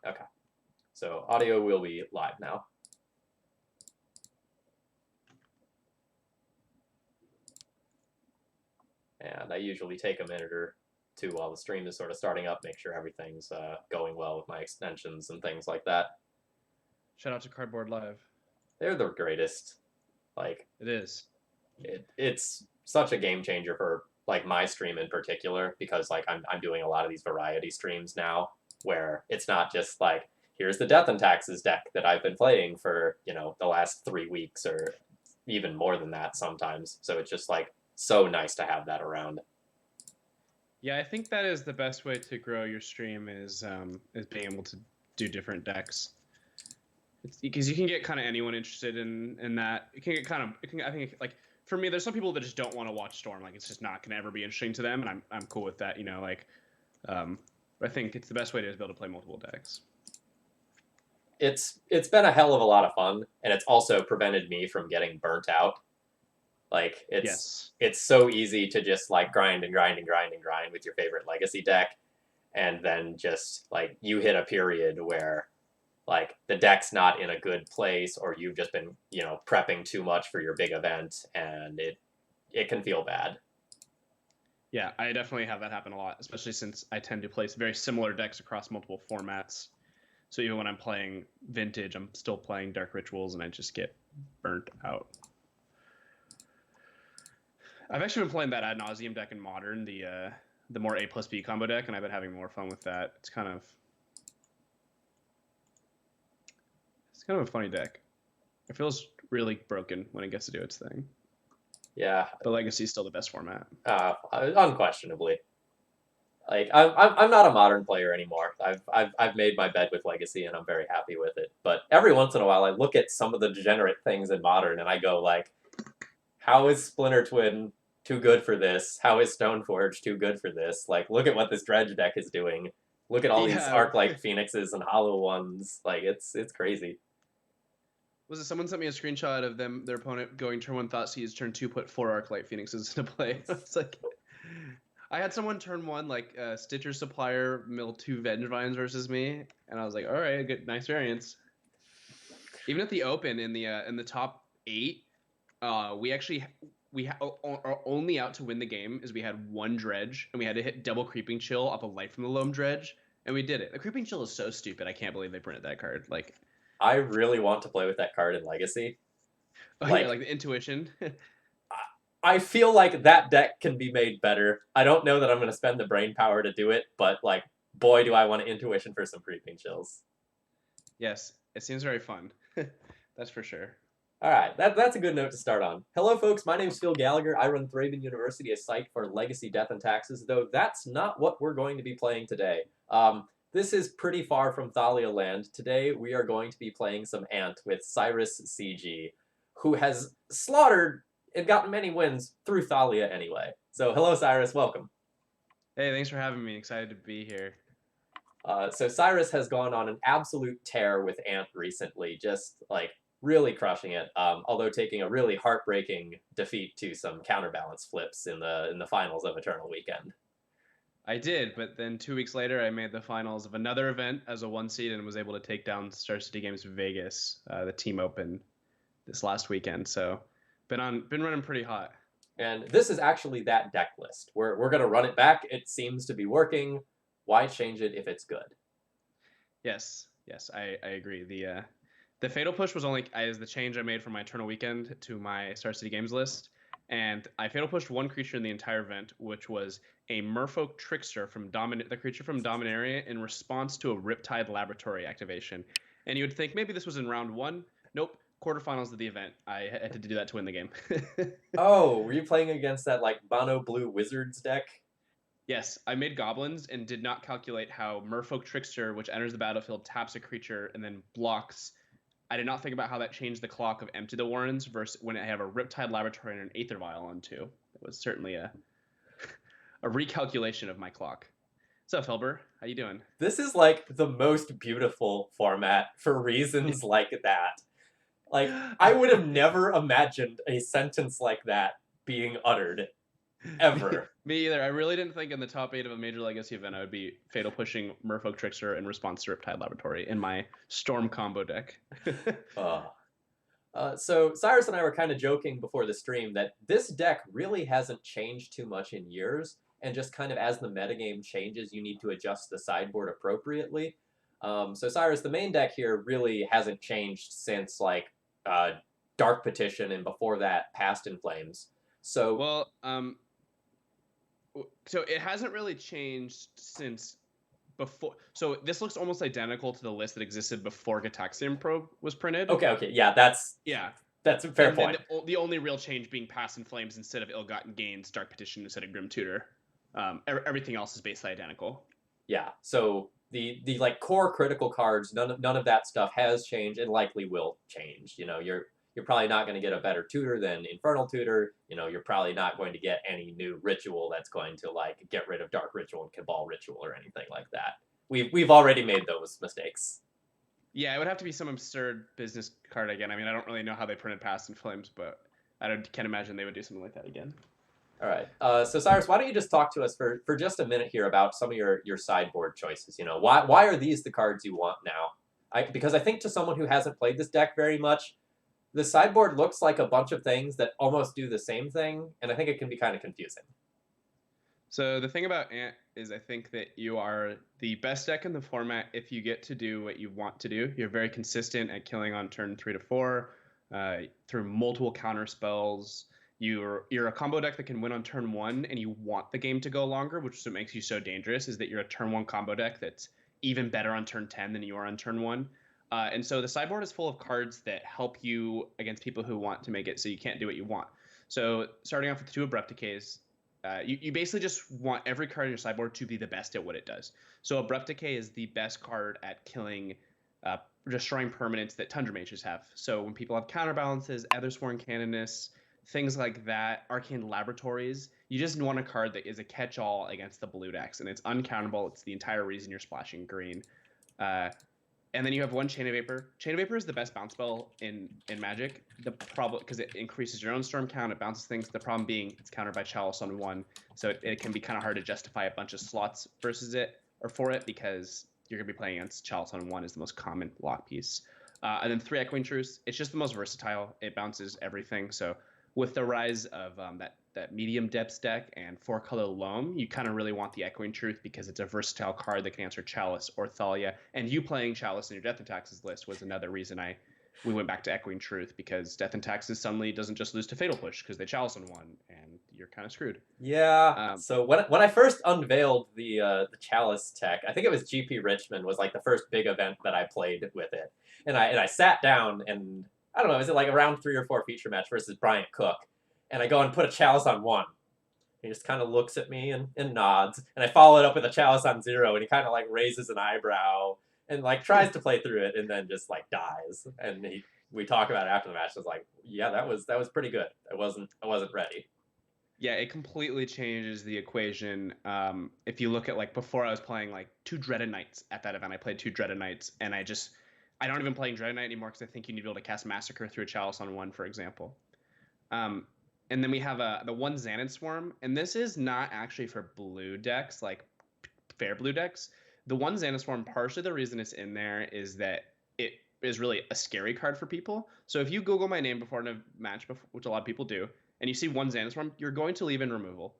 Okay. So audio will be live now. And I usually take a minute or two while the stream is sort of starting up, make sure everything's going well with my extensions and things like that. Shout out to Cardboard Live. They're the greatest. Like, it is. It's such a game changer for like my stream in particular, because like I'm doing a lot of these variety streams now where it's not just like, here's the Death and Taxes deck that I've been playing for, the last 3 weeks or even more than that sometimes. So it's just like so nice to have that around. Yeah, I think that is the best way to grow your stream is being able to do different decks. Because you can get kind of anyone interested in that. It can get I think like for me, there's some people that just don't want to watch Storm. Like it's just not going to ever be interesting to them, and I'm cool with that. I think it's the best way to be able to play multiple decks. It's been a hell of a lot of fun, and it's also prevented me from getting burnt out. Like it's so easy to just like grind and grind and grind and grind with your favorite legacy deck, and then just like you hit a period where like the deck's not in a good place, or you've just been prepping too much for your big event, and it can feel bad. Yeah, I definitely have that happen a lot, especially since I tend to play very similar decks across multiple formats. So even when I'm playing Vintage, I'm still playing Dark Rituals, and I just get burnt out. I've actually been playing that Ad Nauseam deck in Modern, the more A+B combo deck, and I've been having more fun with that. It's kind of a funny deck. It feels really broken when it gets to do its thing. Yeah, but Legacy is still the best format. Unquestionably. Like I'm not a Modern player anymore. I've made my bed with Legacy, and I'm very happy with it. But every once in a while, I look at some of the degenerate things in Modern, and I go like, how is Splinter Twin too good for this? How is Stoneforge too good for this? Like, look at what this Dredge deck is doing. Look at all these Arc-like Phoenixes and Hollow Ones. Like, it's crazy. Was it someone sent me a screenshot of their opponent going turn 1 Thoughtseize, turn 2 put 4 Arc-Light Phoenixes into play? It's like, I had someone turn 1 like Stitcher Supplier mill 2 Vengevines versus me, and I was like, all right, good, nice variance. Even at the Open in the top 8, our only out to win the game is we had 1 Dredge, and we had to hit double Creeping Chill off a Light from the Loam Dredge, and we did it. The Creeping Chill is so stupid. I can't believe they printed that card. Like, I really want to play with that card in Legacy. Like the Intuition. I feel like that deck can be made better. I don't know that I'm going to spend the brain power to do it, but like, boy, do I want an Intuition for some Creeping Chills. Yes, it seems very fun. That's for sure. All right, that's a good note to start on. Hello, folks. My name's Phil Gallagher. I run ThrabenU, a site for Legacy, Death, and Taxes, though that's not what we're going to be playing today. This is pretty far from Thalia land. Today, we are going to be playing some Ant with CyrusCG, who has slaughtered and gotten many wins through Thalia anyway. So, hello, Cyrus. Welcome. Hey, thanks for having me. Excited to be here. So Cyrus has gone on an absolute tear with Ant recently, just like really crushing it, although taking a really heartbreaking defeat to some counterbalance flips in the finals of Eternal Weekend. I did, but then 2 weeks later, I made the finals of another event as a 1 seed and was able to take down Star City Games Vegas, the Team Open, this last weekend. So, been running pretty hot. And this is actually that deck list. We're gonna run it back. It seems to be working. Why change it if it's good? Yes, I agree. The Fatal Push was only the change I made from my Eternal Weekend to my Star City Games list, and I Fatal Pushed 1 creature in the entire event, which was a Merfolk Trickster the creature from Dominaria in response to a Riptide Laboratory activation. And you would think maybe this was in round 1. Nope, quarterfinals of the event. I had to do that to win the game. Oh, were you playing against that like Mono Blue Wizards deck? Yes, I made goblins and did not calculate how Merfolk Trickster, which enters the battlefield, taps a creature and then blocks. I did not think about how that changed the clock of Empty the Warrens versus when I have a Riptide Laboratory and an Aether Vial on 2. It was certainly a recalculation of my clock. What's up, Hilber? How you doing? This is like the most beautiful format for reasons like that. Like, I would have never imagined a sentence like that being uttered. ever. Me either. I really didn't think in the top 8 of a major legacy event I would be fatal pushing Merfolk Trickster in response to Riptide Laboratory in my Storm combo deck. Uh, so Cyrus and I were kind of joking before the stream that this deck really hasn't changed too much in years, and just kind of as the metagame changes, you need to adjust the sideboard appropriately. So Cyrus, the main deck here really hasn't changed since like Dark Petition, and before that, Past in Flames. So well, so it hasn't really changed since before. So this looks almost identical to the list that existed before Gataxian Probe was printed. okay, yeah, that's a fair point. The only real change being Past in Flames instead of Ill-Gotten Gains, Dark Petition instead of Grim Tutor. Everything else is basically identical. Yeah, so the like core critical cards, none of that stuff has changed and likely will change. You know, you're probably not going to get a better tutor than Infernal Tutor. You know, you're probably not going to get any new ritual that's going to like get rid of Dark Ritual and Cabal Ritual or anything like that. We've already made those mistakes. Yeah, it would have to be some absurd business card again. I mean, I don't really know how they printed Past in Flames, but can't imagine they would do something like that again. All right. So Cyrus, why don't you just talk to us for just a minute here about some of your sideboard choices? You know, why are these the cards you want now? Because I think to someone who hasn't played this deck very much, the sideboard looks like a bunch of things that almost do the same thing, and I think it can be kind of confusing. So the thing about Ant is I think that you are the best deck in the format if you get to do what you want to do. You're very consistent at killing on turn 3 to 4 through multiple counter spells. You're a combo deck that can win on turn 1, and you want the game to go longer, which is what makes you so dangerous, is that you're a turn 1 combo deck that's even better on turn 10 than you are on turn 1. And so the sideboard is full of cards that help you against people who want to make it so you can't do what you want. So starting off with 2 Abrupt Decays, you basically just want every card in your sideboard to be the best at what it does. So Abrupt Decay is the best card at killing, destroying permanents that Tundra Mages have. So when people have counterbalances, Ethersworn Canoness, things like that, Arcane Laboratories, you just want a card that is a catch-all against the blue decks, and it's uncountable. It's the entire reason you're splashing green. And then you have 1 Chain of Vapor. Chain of Vapor is the best bounce spell in Magic. The problem, because it increases your own storm count, it bounces things. The problem being it's countered by Chalice on 1, so it can be kind of hard to justify a bunch of slots versus it or for it, because you're gonna be playing against Chalice on 1 is the most common lock piece. And then 3 Echoing Truce. It's just the most versatile. It bounces everything. So with the rise of that medium depths deck and 4-color Loam, you kind of really want the Echoing Truth because it's a versatile card that can answer Chalice or Thalia. And you playing Chalice in your Death and Taxes list was another reason we went back to Echoing Truth, because Death and Taxes suddenly doesn't just lose to Fatal Push because they Chalice on 1, and you're kind of screwed. Yeah. So when I first unveiled the Chalice tech, I think it was GP Richmond was like the first big event that I played with it, and I sat down and I don't know, is it like a round 3 or 4 feature match versus Bryant Cook? And I go and put a Chalice on 1. He just kind of looks at me and nods. And I follow it up with a Chalice on 0, and he kind of like raises an eyebrow and like tries to play through it, and then just like dies. And we talk about it after the match. I was like, yeah, that was pretty good. I wasn't ready. Yeah, it completely changes the equation. If you look at like before, I was playing like 2 Dreaded Knights at that event. I played 2 Dreaded Knights, and I don't even play Dreaded Knight anymore because I think you need to be able to cast Massacre through a Chalice on 1, for example. And then we have the 1 Xanad Swarm, and this is not actually for blue decks, like fair blue decks. The 1 Xanad Swarm, partially the reason it's in there is that it is really a scary card for people. So if you Google my name before a match, which a lot of people do, and you see 1 Xanad Swarm, you're going to leave in removal.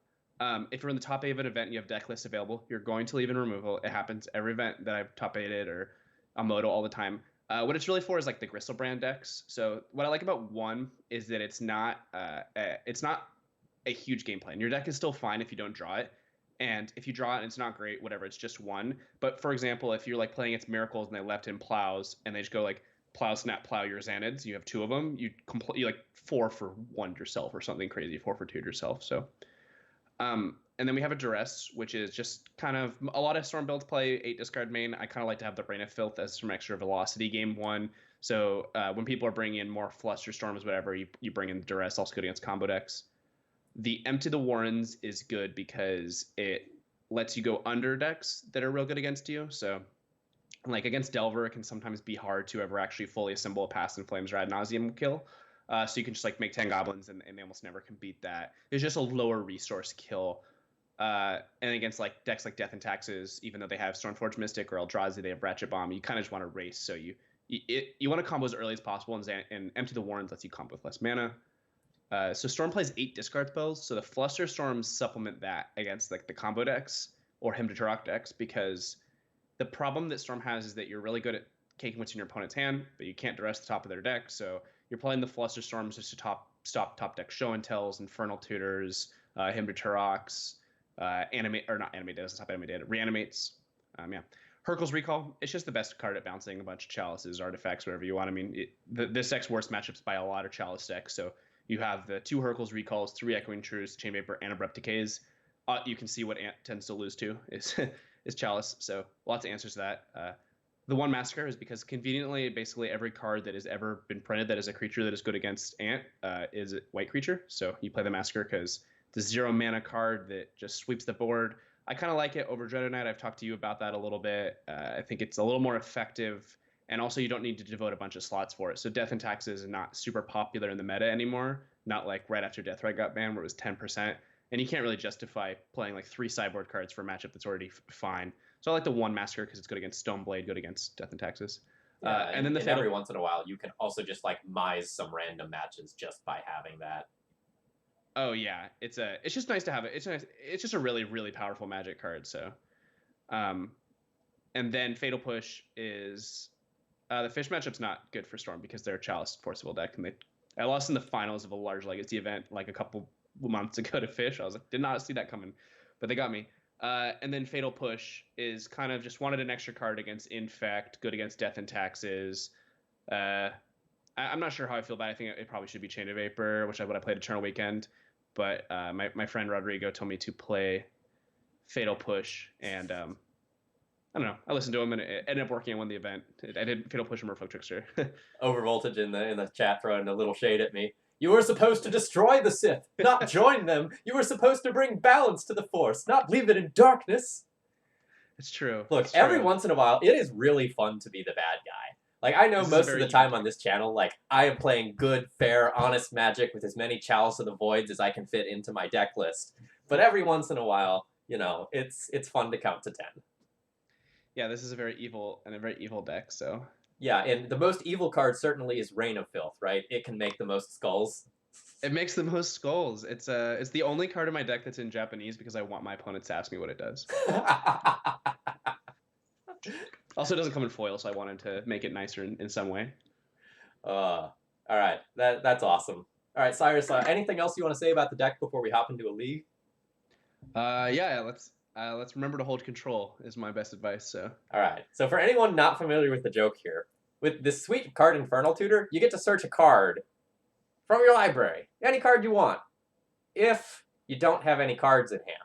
If you're in the top 8 of an event and you have deck lists available, you're going to leave in removal. It happens every event that I've top 8'd or a Moto all the time. What it's really for is like the Gristlebrand decks. So what I like about 1 is that it's not a huge game plan. Your deck is still fine if you don't draw it, and if you draw it and it's not great, whatever, it's just 1. But for example, if you're like playing against Miracles and they left in Plows and they just go like Plow, Snap, Plow your Xanads, you have 2 of them, you like 4 for 1 yourself or something crazy, 4 for 2 yourself. So and then we have a Duress, which is just kind of a lot of Storm builds play 8 discard main. I kind of like to have the Rain of Filth as some extra velocity game 1. So when people are bringing in more Fluster Storms, whatever, you bring in the Duress, also good against combo decks. The Empty the Warrens is good because it lets you go under decks that are real good against you. So like against Delver, it can sometimes be hard to ever actually fully assemble a Past in Flames or Ad Nauseam kill. So you can just like make 10 goblins and they almost never can beat that. It's just a lower resource kill. And against like decks like Death and Taxes, even though they have Stormforge Mystic or Eldrazi, they have Ratchet Bomb. You kind of just want to race, so you want to combo as early as possible, and Empty the Warrens lets you combo with less mana. So Storm plays 8 discard spells, so the Fluster Storms supplement that against like the combo decks or Hymn to Turok decks, because the problem that Storm has is that you're really good at taking what's in your opponent's hand, but you can't duress the top of their deck. So you're playing the Fluster Storms just to stop top deck Show and Tells, Infernal Tutors, Hymn to Turoks, Animate, or not Animate, doesn't stop Animate Data, Reanimates. Yeah. Hurkyl's Recall, it's just the best card at bouncing a bunch of Chalices, Artifacts, whatever you want. I mean, this deck's worst matchups by a lot of Chalice decks, so you have the 2 Hurkyl's Recalls, 3 Echoing Truths, Chain Vapor, and Abrupt Decays. You can see what Ant tends to lose to is Chalice, so lots of answers to that. The 1 Massacre is because conveniently, basically every card that has ever been printed that is a creature that is good against Ant is a white creature, so you play the Massacre because the 0 mana card that just sweeps the board. I kind of like it over Dread Knight. I've talked to you about that a little bit. I think it's a little more effective, and also you don't need to devote a bunch of slots for it. So Death and Taxes is not super popular in the meta anymore, not like right after Deathrite got banned where it was 10%, and you can't really justify playing like 3 sideboard cards for a matchup that's already fine. So I like the 1 Massacre because it's good against Stoneblade, good against Death and Taxes. Yeah, and then every once in a while you can also just like mize some random matches just by having that. Oh yeah, it's just nice to have it. It's just a really, really powerful Magic card. So, and then Fatal Push is the Fish matchup's not good for Storm because they're a Chalice Forcible deck, and I lost in the finals of a large Legacy event like a couple months ago to Fish. I was like, did not see that coming, but they got me. And then Fatal Push is kind of just wanted an extra card against Infect, good against Death and Taxes. I'm not sure how I feel about it. I think it probably should be Chain of Vapor, which I would have played Eternal Weekend. But my friend Rodrigo told me to play Fatal Push, and I don't know. I listened to him, and it ended up working. I won the event. I did Fatal Push and Merfolk Trickster. Overvoltage in the chat throwing a little shade at me. You were supposed to destroy the Sith, not join them. You were supposed to bring balance to the Force, not leave it in darkness. It's true. Look, it's every true. once in a while, it is really fun to be the bad guy. Like, I know most of the time on this channel, like, I am playing good, fair, honest Magic with as many Chalice of the Voids as I can fit into my deck list. But every once in a while, you know, it's fun to count to 10. Yeah, this is a very evil deck, so... Yeah, and the most evil card certainly is Reign of Filth, right? It can make the most skulls. It makes the most skulls. It's the only card in my deck that's in Japanese because I want my opponents to ask me what it does. Also, it doesn't come in foil, so I wanted to make it nicer in some way. All right, that's awesome. All right, Cyrus, anything else you want to say about the deck before we hop into a league? Yeah, let's remember to hold control is my best advice. So. All right. So for anyone not familiar with the joke here, with this sweet card Infernal Tutor, you get to search a card from your library, any card you want, if you don't have any cards in hand.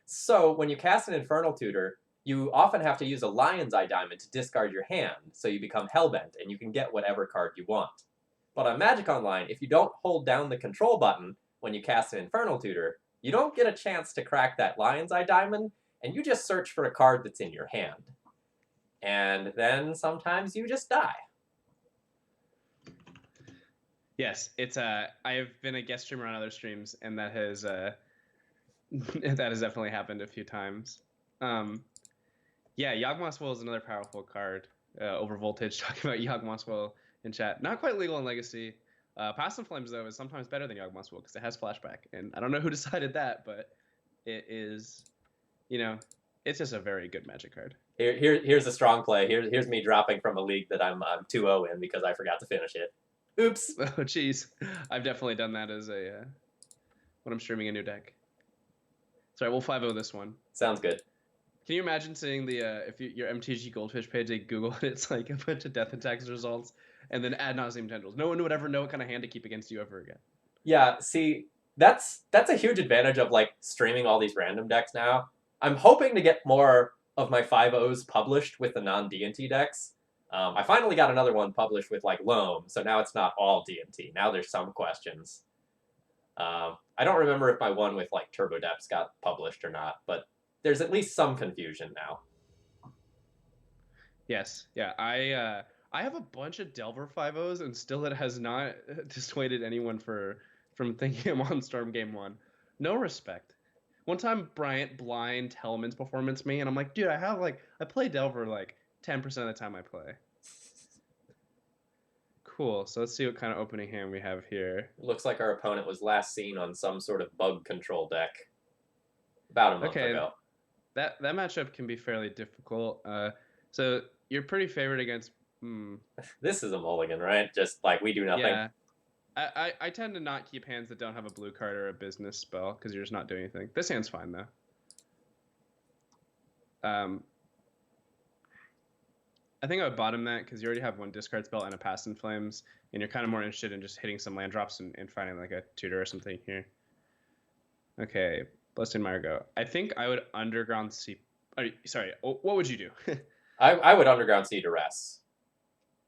So when you cast an Infernal Tutor, you often have to use a Lion's Eye Diamond to discard your hand, so you become Hellbent, and you can get whatever card you want. But on Magic Online, if you don't hold down the control button when you cast an Infernal Tutor, you don't get a chance to crack that Lion's Eye Diamond, and you just search for a card that's in your hand. And then sometimes you just die. Yes, it's I've been a guest streamer on other streams, and that has definitely happened a few times. Yeah, Yawgmoth's Will is another powerful card. Overvoltage talking about Yawgmoth's Will in chat. Not quite legal in Legacy. Past and Flames, though, is sometimes better than Yawgmoth's Will because it has flashback. And I don't know who decided that, but it is, you know, it's just a very good Magic card. Here's a strong play. Here's me dropping from a league that I'm 2-0 in because I forgot to finish it. Oops. Oh, jeez. I've definitely done that as when I'm streaming a new deck. Sorry, we'll 5-0 this one. Sounds good. Can you imagine seeing the your MTG Goldfish page, they Google it, it's like a bunch of Death and Taxes results, and then ad nauseam tendrils. No one would ever know what kind of hand to keep against you ever again. Yeah, see, that's a huge advantage of like streaming all these random decks now. I'm hoping to get more of my 5-0s published with the non-D&T decks. I finally got another one published with like Loam, so now it's not all D&T. Now there's some questions. I don't remember if my one with like Turbo Depths got published or not, but there's at least some confusion now. Yes, yeah. I have a bunch of Delver 5-0s, and still it has not dissuaded anyone from thinking I'm on Storm game 1. No respect. One time, Bryant blind Hellman's performance me, and I'm like, dude, I play Delver like 10% of the time I play. Cool. So let's see what kind of opening hand we have here. Looks like our opponent was last seen on some sort of bug control deck about a month ago. That matchup can be fairly difficult. So you're pretty favored against. This is a mulligan, right? Just like we do nothing. Yeah. I tend to not keep hands that don't have a blue card or a business spell because you're just not doing anything. This hand's fine though. I think I would bottom that because you already have one discard spell and a Past in Flames, and you're kind of more interested in just hitting some land drops and finding like a tutor or something here. Okay, Blessed Admire go. I think I would Underground Sea. Sorry, what would you do? I would Underground Sea Duress.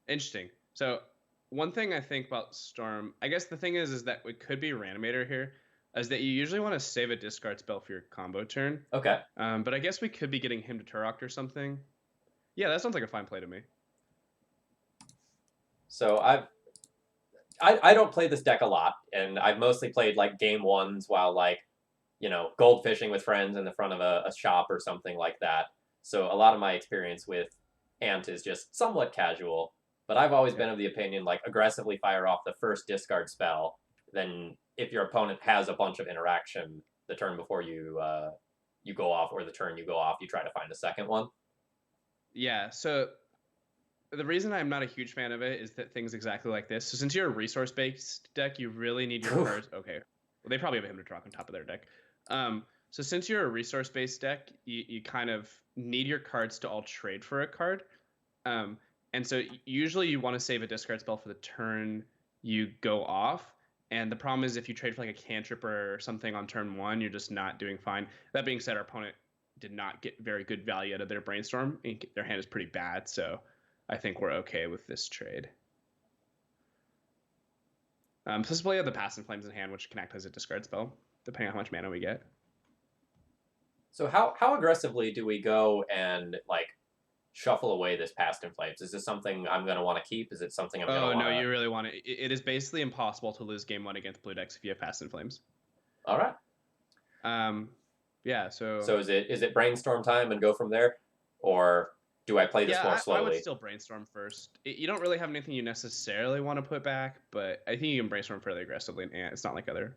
Interesting. So one thing I think about Storm, I guess the thing is that it could be Reanimator here, is that you usually want to save a discard spell for your combo turn. Okay. But I guess we could be getting him to Turok or something. Yeah, that sounds like a fine play to me. So I don't play this deck a lot, and I've mostly played like game ones while like, gold fishing with friends in the front of a shop or something like that. So a lot of my experience with Ant is just somewhat casual, but I've always been of the opinion like aggressively fire off the first discard spell. Then if your opponent has a bunch of interaction the turn before you go off, or the turn you go off, you try to find a second one. Yeah, so the reason I'm not a huge fan of it is that things exactly like this. So since you're a resource-based deck, you really need your cards. Okay, well, they probably have a him to Turok on top of their deck. So since you're a resource-based deck, you kind of need your cards to all trade for a card. And so usually you want to save a discard spell for the turn you go off. And the problem is if you trade for like a cantrip or something on turn 1, you're just not doing fine. That being said, our opponent did not get very good value out of their Brainstorm. Their hand is pretty bad, so I think we're okay with this trade. Plus we have the Past in Flames in hand, which can act as a discard spell, depending on how much mana we get. So how aggressively do we go and like shuffle away this Past in Flames? Is this something I'm going to want to keep? Is it something I'm going to want to... Oh, no, you really want it. It is basically impossible to lose game 1 against blue decks if you have Past in Flames. All right. Yeah, so is it Brainstorm time and go from there? Or do I play this more slowly? I would still Brainstorm first. You don't really have anything you necessarily want to put back, but I think you can Brainstorm fairly aggressively, and it's not like other...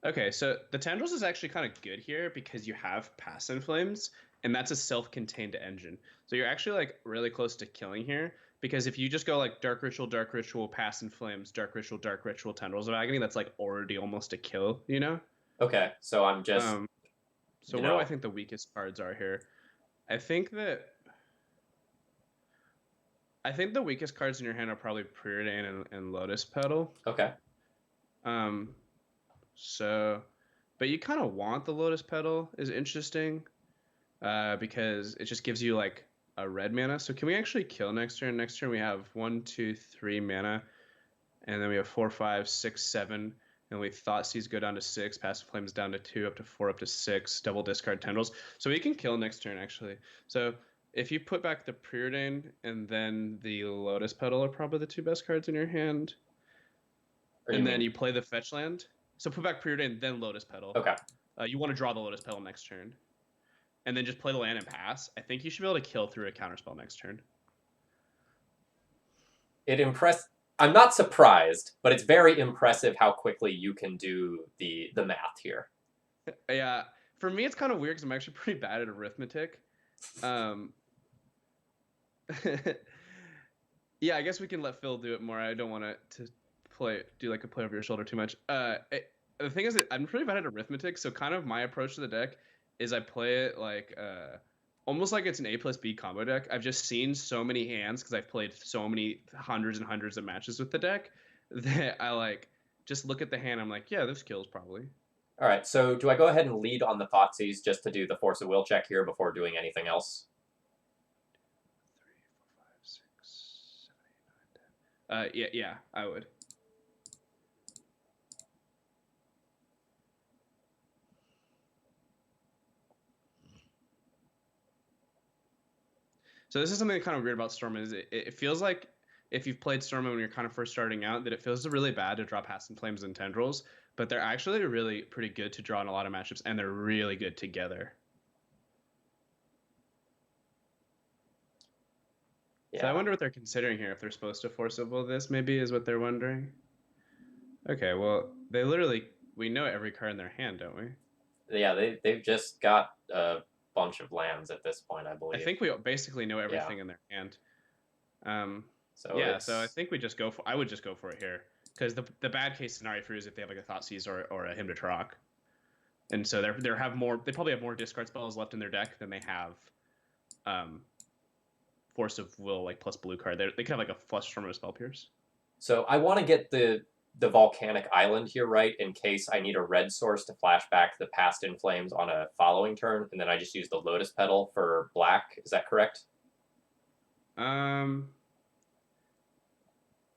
Okay, so the Tendrils is actually kind of good here because you have Past in Flames, and that's a self-contained engine. So you're actually like really close to killing here, because if you just go like Dark Ritual, Past in Flames, Dark Ritual, Tendrils of Agony, that's like already almost a kill, you know? Okay, so I'm just... so what do I think the weakest cards are here? I think the weakest cards in your hand are probably Preordain and Lotus Petal. Okay. So, but you kind of want the Lotus Petal is interesting, because it just gives you like a red mana. So can we actually kill next turn? Next turn we have 1, 2, 3 mana, and then we have 4, 5, 6, 7. And we Thoughtseize go down to 6, Past in Flames down to 2, up to 4, up to 6, double discard Tendrils. So we can kill next turn, actually. So if you put back the Preordain and then the Lotus Petal are probably the 2 best cards in your hand. And then you play the fetch land. So put back Preordain, then Lotus Petal. Okay. You want to draw the Lotus Petal next turn. And then just play the land and pass. I think you should be able to kill through a counterspell next turn. I'm not surprised, but it's very impressive how quickly you can do the math here. Yeah, for me it's kind of weird because I'm actually pretty bad at arithmetic. Yeah, I guess we can let Phil do it more. I don't want to do like a play over your shoulder too much. The thing is that I'm pretty bad at arithmetic, so kind of my approach to the deck is I play it like almost like it's an A+B combo deck. I've just seen so many hands because I've played so many hundreds and hundreds of matches with the deck that I like just look at the hand. I'm like, yeah, this kills probably. All right, so do I go ahead and lead on the Thoughtseize just to do the Force of Will check here before doing anything else? 3, 4, 5, 6, 7, 8, 9, 10. Yeah, I would. So this is something kind of weird about Storm is it feels like if you've played Storm when you're kind of first starting out, that it feels really bad to draw Past in Flames and Tendrils, but they're actually really pretty good to draw in a lot of matchups, and they're really good together. Yeah. So I wonder what they're considering here. If they're supposed to Force of Will this, maybe, is what they're wondering. Okay, well, we know every card in their hand, don't we? Yeah, they've just got a bunch of lands at this point, I believe. I think we basically know everything in their hand. So I think we just go for. I would just go for it here because the bad case scenario for you is if they have like a Thoughtseize or a Hymn to Trock, and so they probably have more discard spells left in their deck than they have Force of Will like plus blue card. They could have like a Flush Storm or a Spell Pierce. So I want to get the Volcanic Island here right in case I need a red source to flash back the Past in Flames on a following turn, and then I just use the Lotus Petal for black. Is that correct?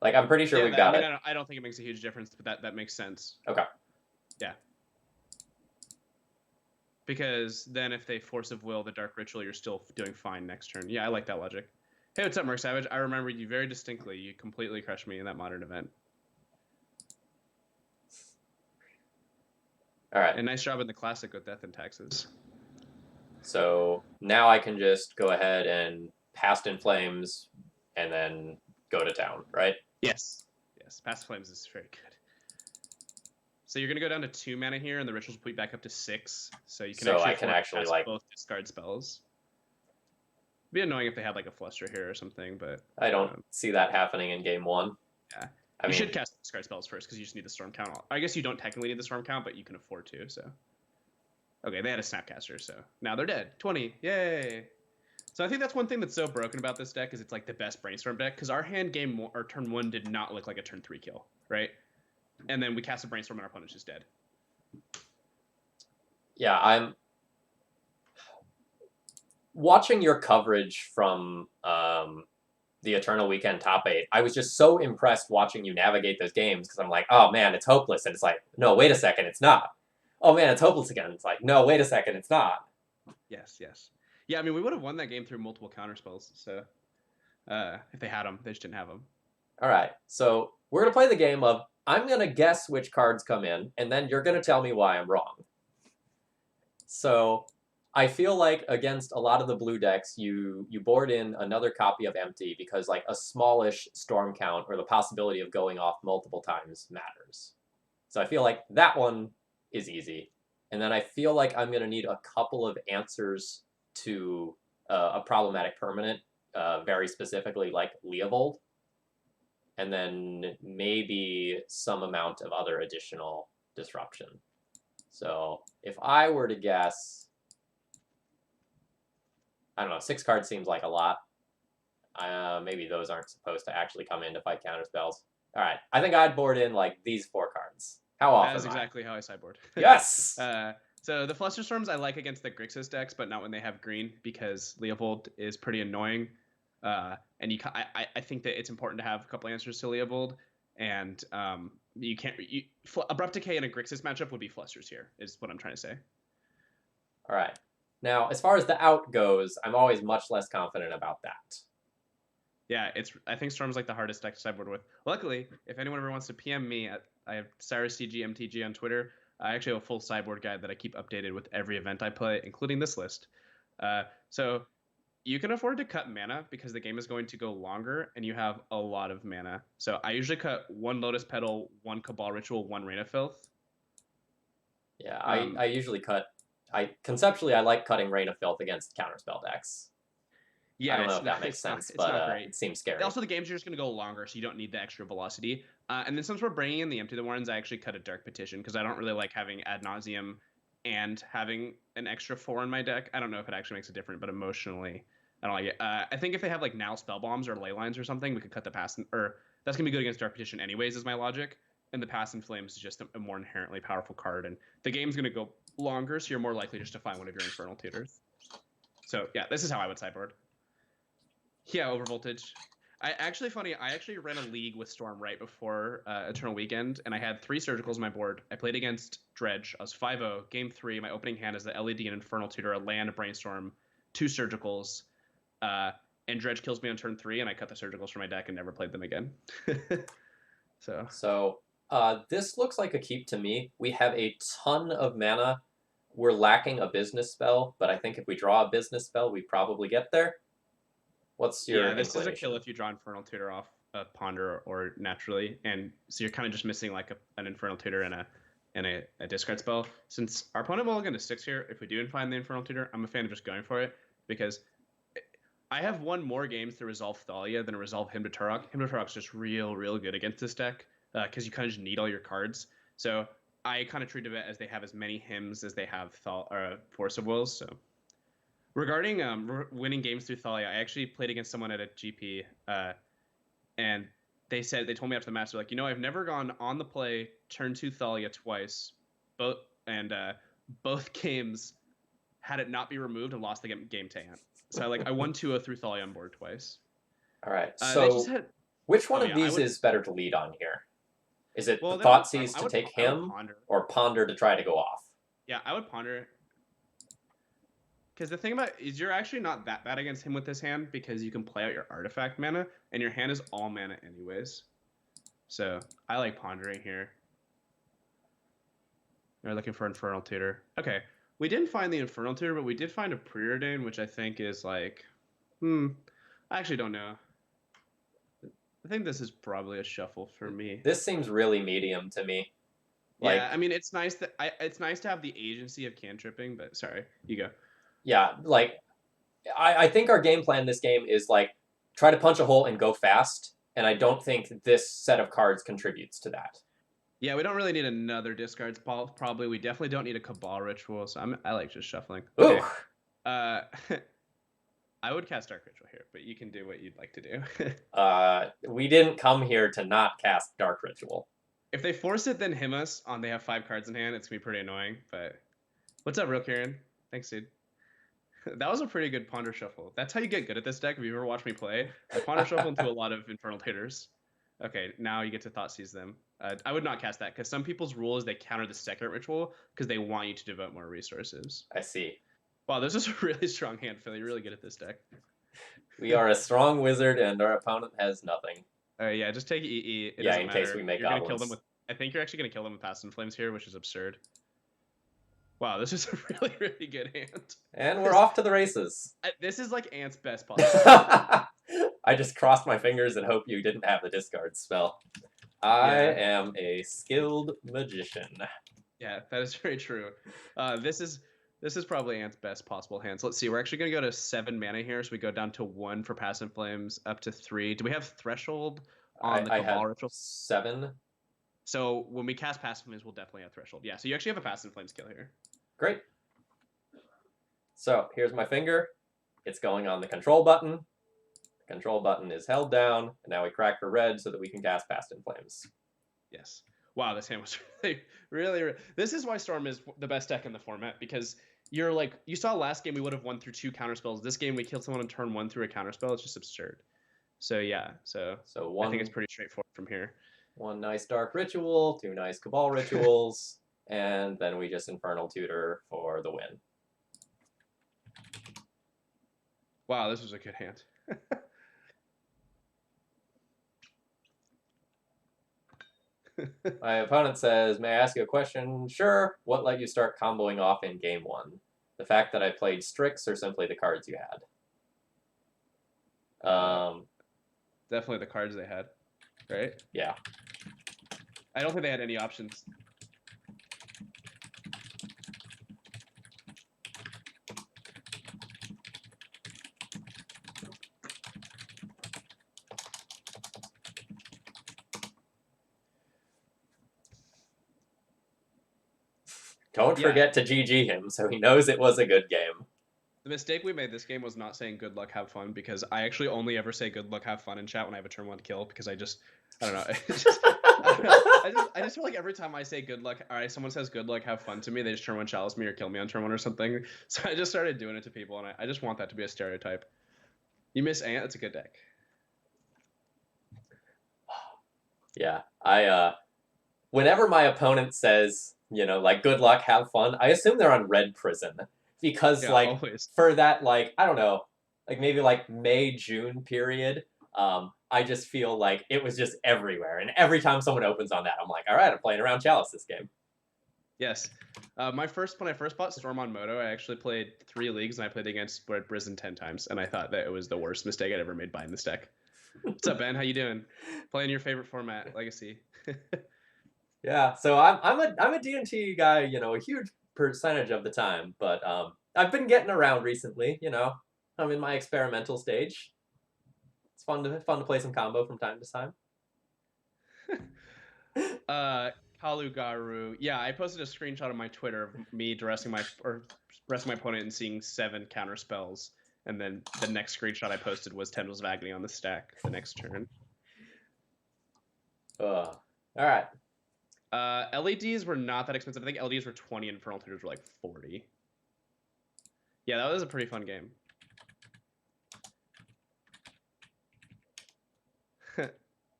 Like, I'm pretty sure we've got it. I don't think it makes a huge difference, but that makes sense. Okay. Yeah. Because then if they Force of Will the Dark Ritual, you're still doing fine next turn. Yeah, I like that logic. Hey, what's up, Merc Savage? I remember you very distinctly. You completely crushed me in that Modern event. All right. And nice job in the Classic with Death and Taxes. So now I can just go ahead and Past in Flames and then go to town, right? Yes. Yes, Past Flames is very good. So you're going to go down to 2 mana here, and the rituals put you back up to 6. So you can actually like both discard spells. It'd be annoying if they had like a Fluster here or something, but I don't see that happening in game 1. Yeah. You should cast discard spells first because you just need the Storm count. I guess you don't technically need the Storm count, but you can afford to. So okay, they had a Snapcaster, so now they're dead. 20, yay! So I think that's one thing that's so broken about this deck is it's like the best Brainstorm deck because our hand turn 1 did not look like a turn 3 kill, right? And then we cast a Brainstorm and our opponent's just dead. Yeah, I'm watching your coverage from the Eternal Weekend Top 8. I was just so impressed watching you navigate those games because I'm like, oh man, it's hopeless. And it's like, no, wait a second, it's not. Oh man, it's hopeless again. It's like, no, wait a second, it's not. Yes. Yeah, I mean, we would have won that game through multiple counterspells. So if they had them, they just didn't have them. All right, so we're going to play the game of I'm going to guess which cards come in, and then you're going to tell me why I'm wrong. So I feel like against a lot of the blue decks, you board in another copy of Empty because like a smallish storm count or the possibility of going off multiple times matters. So I feel like that one is easy. And then I feel like I'm going to need a couple of answers to a problematic permanent, very specifically like Leovold. And then maybe some amount of other additional disruption. So if I were to guess, I don't know, 6 cards seems like a lot. Maybe those aren't supposed to actually come in to fight counterspells. All right, I think I'd board in like these 4 cards. How often? That is exactly how I sideboard. Yes! So the Flusterstorms I like against the Grixis decks, but not when they have green because Leovold is pretty annoying. And I think that it's important to have a couple answers to Leovold, and you can't. Abrupt Decay in a Grixis matchup would be Flusters here, is what I'm trying to say. All right. Now, as far as the out goes, I'm always much less confident about that. Yeah, I think Storm's like the hardest deck to sideboard with. Luckily, if anyone ever wants to PM me, I have CyrusCG MTG on Twitter. I actually have a full sideboard guide that I keep updated with every event I play, including this list. So you can afford to cut mana because the game is going to go longer and you have a lot of mana. So I usually cut 1 Lotus Petal, 1 Cabal Ritual, 1 Rain of Filth. Yeah, I usually cut. Conceptually, I like cutting Rain of Filth against counterspell decks. Yeah, I don't know if that makes sense, but it seems scary. Also, the games are just going to go longer, so you don't need the extra velocity. And then since we're bringing in the Empty the Warrens, I actually cut a Dark Petition because I don't really like having Ad Nauseam and having an extra 4 in my deck. I don't know if it actually makes a difference, but emotionally, I don't like it. I think if they have like now Spell Bombs or Ley Lines or something, we could cut the Pass, or that's going to be good against Dark Petition anyways, is my logic. And the Pass in Flames is just a more inherently powerful card, and the game's going to go longer, so you're more likely just to find one of your Infernal Tutors. So yeah, this is how I would sideboard. Yeah, Overvoltage. I actually ran a league with Storm right before Eternal Weekend, and I had 3 Surgicals on my board. I played against Dredge. I was 5-0. Game 3, my opening hand is the LED and Infernal Tutor, a land, a Brainstorm, 2 Surgicals, and Dredge kills me on turn 3, and I cut the Surgicals from my deck and never played them again. So this looks like a keep to me. We have a ton of mana. We're lacking a business spell, but I think if we draw a business spell, we probably get there. What's your this inclination? is a kill if you draw Infernal Tutor off a Ponder or naturally, and so you're kind of just missing like an Infernal Tutor and a discard spell. Since our opponent will get to 6 here, if we do find the Infernal Tutor, I'm a fan of just going for it because I have won more games to resolve Thalia than to resolve Hymn to Turok. Hymn to Turok's just real good against this deck because you kind of just need all your cards. So I kind of treat it as they have as many hymns as they have Force of Wills. So regarding winning games through Thalia, I actually played against someone at a GP, and they told me after the match, they're like, I've never gone on the play turn 2 Thalia twice, both games had it not be removed and lost the game to Ant. So I won 2-0 through Thalia on board twice. All right. So which one of these is better to lead on here? Is it the Thoughtseize to take him or Ponder to try to go off? Yeah, I would Ponder. Because the thing about is you're actually not that bad against him with this hand because you can play out your artifact mana and your hand is all mana anyways. So I like pondering here. We're looking for Infernal Tutor. Okay. We didn't find the Infernal Tutor, but we did find a Preordain, which I think is like, I actually don't know. I think this is probably a shuffle for me. This seems really medium to me. Yeah, I mean, it's nice to have the agency of cantripping, but sorry, you go. Yeah, I think our game plan this game is try to punch a hole and go fast, and I don't think this set of cards contributes to that. Yeah, we don't really need another discards probably. We definitely don't need a Cabal Ritual, so I like just shuffling. Okay. I would cast Dark Ritual here, but you can do what you'd like to do. We didn't come here to not cast Dark Ritual. If they force it, then him us on they have 5 cards in hand. It's going to be pretty annoying, but... What's up, Real Kieran? Thanks, dude. That was a pretty good Ponder Shuffle. That's how you get good at this deck. If you ever watched me play, I Ponder Shuffle into a lot of Infernal Tutors. Okay, now you get to Thoughtseize them. I would not cast that, because some people's rule is they counter the second ritual, because they want you to devote more resources. I see. Wow, this is a really strong hand, Philly. You're really good at this deck. We are a strong wizard, and our opponent has nothing. Yeah, just take EE. It doesn't matter. Case we make goblins. Kill them with, I think you're actually going to kill them with Past in Flames here, which is absurd. Wow, this is a really good hand. And we're off to the races. This is like Ant's best possible. I just crossed my fingers and hope you didn't have the discard spell. I am a skilled magician. Yeah, that is very true. This is probably Ant's best possible hand. So let's see. We're actually going to go to 7 mana here. So we go down to 1 for Past in Flames, up to 3. Do we have Threshold on the Cabal Ritual? 7. So when we cast Past in Flames, we'll definitely have Threshold. Yeah, so you actually have a Past in Flames skill here. Great. So here's my finger. It's going on the control button. The control button is held down, and now we crack for red so that we can cast Past in Flames. Yes. Wow, this hand was really. This is why Storm is the best deck in the format, because you're like, you saw last game we would have won through 2 counterspells. This game we killed someone on turn 1 through a counterspell. It's just absurd. So yeah, I think it's pretty straightforward from here. 1 nice Dark Ritual, 2 nice Cabal Rituals, and then we just Infernal Tutor for the win. Wow, this was a good hand. My opponent says, may I ask you a question? Sure. What let you start comboing off in game 1? The fact that I played Strix or simply the cards you had? Definitely the cards they had, right? Yeah. I don't think they had any options. Don't forget to GG him, so he knows it was a good game. The mistake we made this game was not saying good luck, have fun, because I actually only ever say good luck, have fun in chat when I have a turn 1 kill, because I don't know. I just feel like every time I say good luck, or someone says good luck, have fun to me, they just turn 1 chalice me or kill me on turn 1 or something. So I just started doing it to people, and I just want that to be a stereotype. You miss Ant, it's a good deck. Yeah, whenever my opponent says, good luck, have fun, I assume they're on Red Prison. Because, always. For that, I don't know, like maybe like May, June period, I just feel like it was just everywhere. And every time someone opens on that, I'm like, all right, I'm playing around Chalice this game. Yes. When I first bought Storm on Moto, I actually played 3 leagues and I played against Brisen 10 times, and I thought that it was the worst mistake I'd ever made buying this deck. What's up, Ben? How you doing? Playing your favorite format, Legacy. Yeah, so I'm a D&T guy, you know, a huge percentage of the time, but I've been getting around recently, you know. I'm in my experimental stage. It's fun to play some combo from time to time. Kalugaru. Yeah, I posted a screenshot on my Twitter of me dressing my opponent and seeing 7 counter spells, and then the next screenshot I posted was Tendrils of Agony on the stack the next turn. All right. LEDs were not that expensive. I think LEDs were 20 and Infernal Tutors were like 40. Yeah, that was a pretty fun game.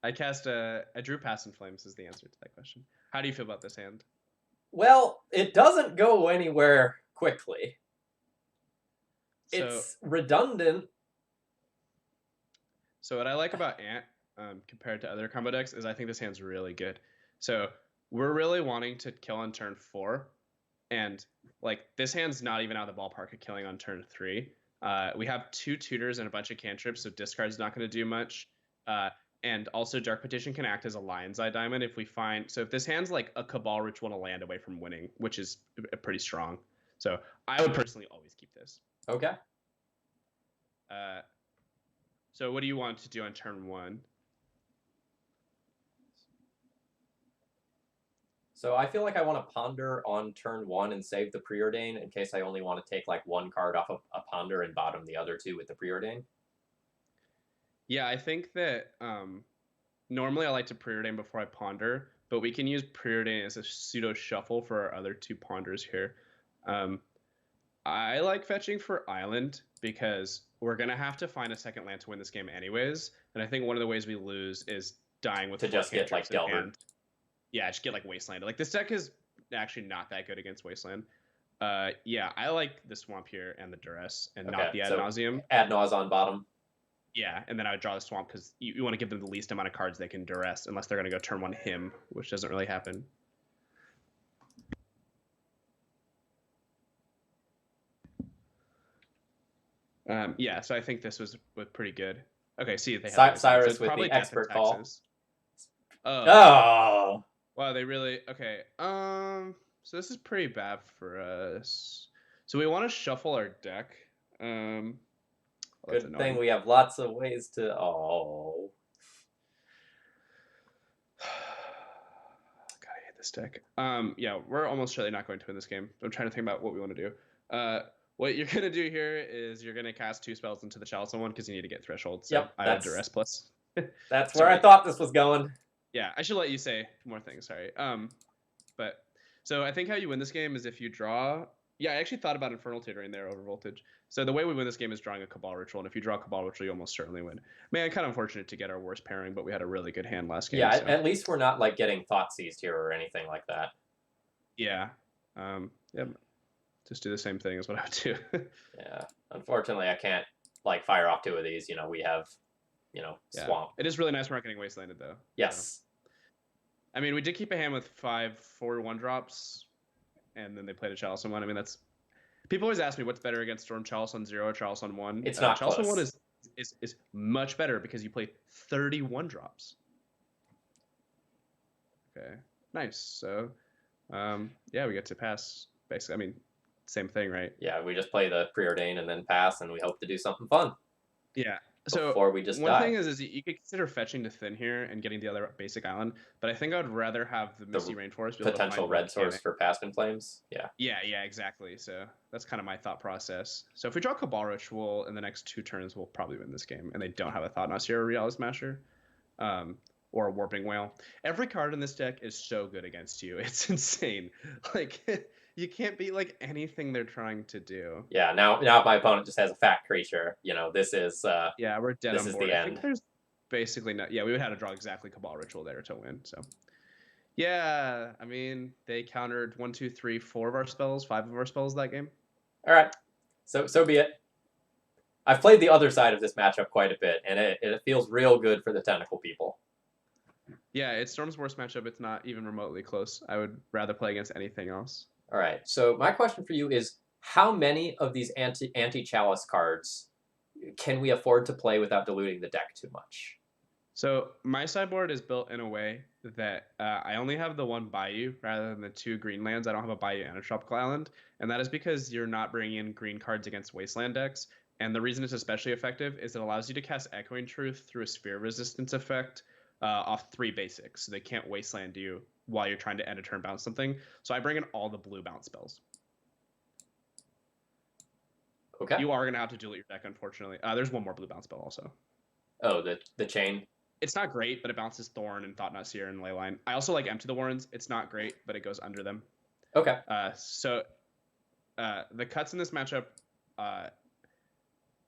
I drew Past in Flames is the answer to that question. How do you feel about this hand? Well, it doesn't go anywhere quickly. So, it's redundant. So what I like about Ant compared to other combo decks is I think this hand's really good. So we're really wanting to kill on turn 4, and like this hand's not even out of the ballpark of killing on turn 3. We have 2 tutors and a bunch of cantrips, so discard's not going to do much. And also Dark Petition can act as a Lion's Eye Diamond if we find... So if this hand's like a Cabal Ritual and a land away from winning, which is pretty strong. So I would personally always keep this. Okay. So what do you want to do on turn 1? So I feel like I want to Ponder on turn 1 and save the Preordain in case I only want to take like 1 card off of a Ponder and bottom the other 2 with the Preordain. Yeah, I think that normally I like to Preordain before I Ponder, but we can use Preordain as a pseudo shuffle for our other 2 Ponders here. I like fetching for Island because we're going to have to find a second land to win this game anyways, and I think one of the ways we lose is dying with... To just get like Delver. Yeah, just get like Wasteland. Like this deck is actually not that good against Wasteland. Yeah, I like the Swamp here and the Duress and not the Ad Nauseam. Ad Naus on bottom. Yeah, and then I would draw the Swamp because you want to give them the least amount of cards they can Duress unless they're going to go turn 1 him, which doesn't really happen. Yeah, so I think this was pretty good. Okay, see if they have Cyrus with the expert call. Oh. Wow, they really... Okay, so this is pretty bad for us. So we want to shuffle our deck. Good thing we have lots of ways to... Oh. God, I hate this deck. Yeah, we're almost surely not going to win this game. I'm trying to think about what we want to do. What you're going to do here is you're going to cast 2 spells into the Chalice on 1 because you need to get Threshold. So yep, I have Duress plus. That's where I thought this was going. Yeah, I should let you say more things, sorry. But so I think how you win this game is if you draw... Yeah, I actually thought about Infernal Tutoring there over Voltage. So the way we win this game is drawing a Cabal Ritual, and if you draw a Cabal Ritual, you almost certainly win. Man, kind of unfortunate to get our worst pairing, but we had a really good hand last game. Yeah, so. At least we're not like getting Thought Seized here or anything like that. Yeah. Yeah. Just do the same thing as what I would do. Yeah. Unfortunately, I can't like fire off 2 of these. You know, we have, you know, Swamp. It is really nice we're not getting Wastelanded, though. Yes. So. I mean, we did keep a hand with 5 4/1 drops, and then they played a Chalice on 1. I mean, that's... People always ask me what's better against Storm, Chalice on 0 or Chalice on 1. It's not Chalice close. on 1 is much better because you play 31 drops. Okay, nice. So, yeah, we get to pass, basically. I mean, same thing, right? Yeah, we just play the Preordain and then pass, and we hope to do something fun. Yeah. So before we just one thing is you could consider fetching to Thin here and getting the other basic island, but I think I'd rather have the Misty Rainforest. Potential red source for Past in Flames. Yeah. Yeah, exactly. So that's kind of my thought process. So if we draw Cabal Ritual in the next 2 turns, we'll probably win this game, and they don't have a Thought-Knot here or Reality Smasher, or a Warping Whale. Every card in this deck is so good against you. It's insane. Like... You can't beat like anything they're trying to do. Yeah, now if my opponent just has a fat creature, you know, this is yeah, we're dead this on board. Is the I end. think there's basically no... Yeah, we would have to draw exactly Cabal Ritual there to win. So yeah, I mean, they countered 1, 2, 3, 4 of our spells, 5 of our spells that game. All right. So be it. I've played the other side of this matchup quite a bit, and it feels real good for the tentacle people. Yeah, it's Storm's worst matchup. It's not even remotely close. I would rather play against anything else. All right. So my question for you is, how many of these anti-chalice cards can we afford to play without diluting the deck too much? So my sideboard is built in a way that I only have the one Bayou rather than the 2 green lands. I don't have a Bayou and a Tropical Island, and that is because you're not bringing in green cards against Wasteland decks. And the reason it's especially effective is it allows you to cast Echoing Truth through a Sphere Resistance effect off 3 basics, so they can't Wasteland you while you're trying to end a turn bounce something. So I bring in all the blue bounce spells. Okay. You are going to have to duel your deck, unfortunately. There's one more blue bounce spell also. Oh, the chain. It's not great, but it bounces Thorn and Thought-Knot Seer and Leyline. I also like Empty the Warrens. It's not great, but it goes under them. Okay. So the cuts in this matchup,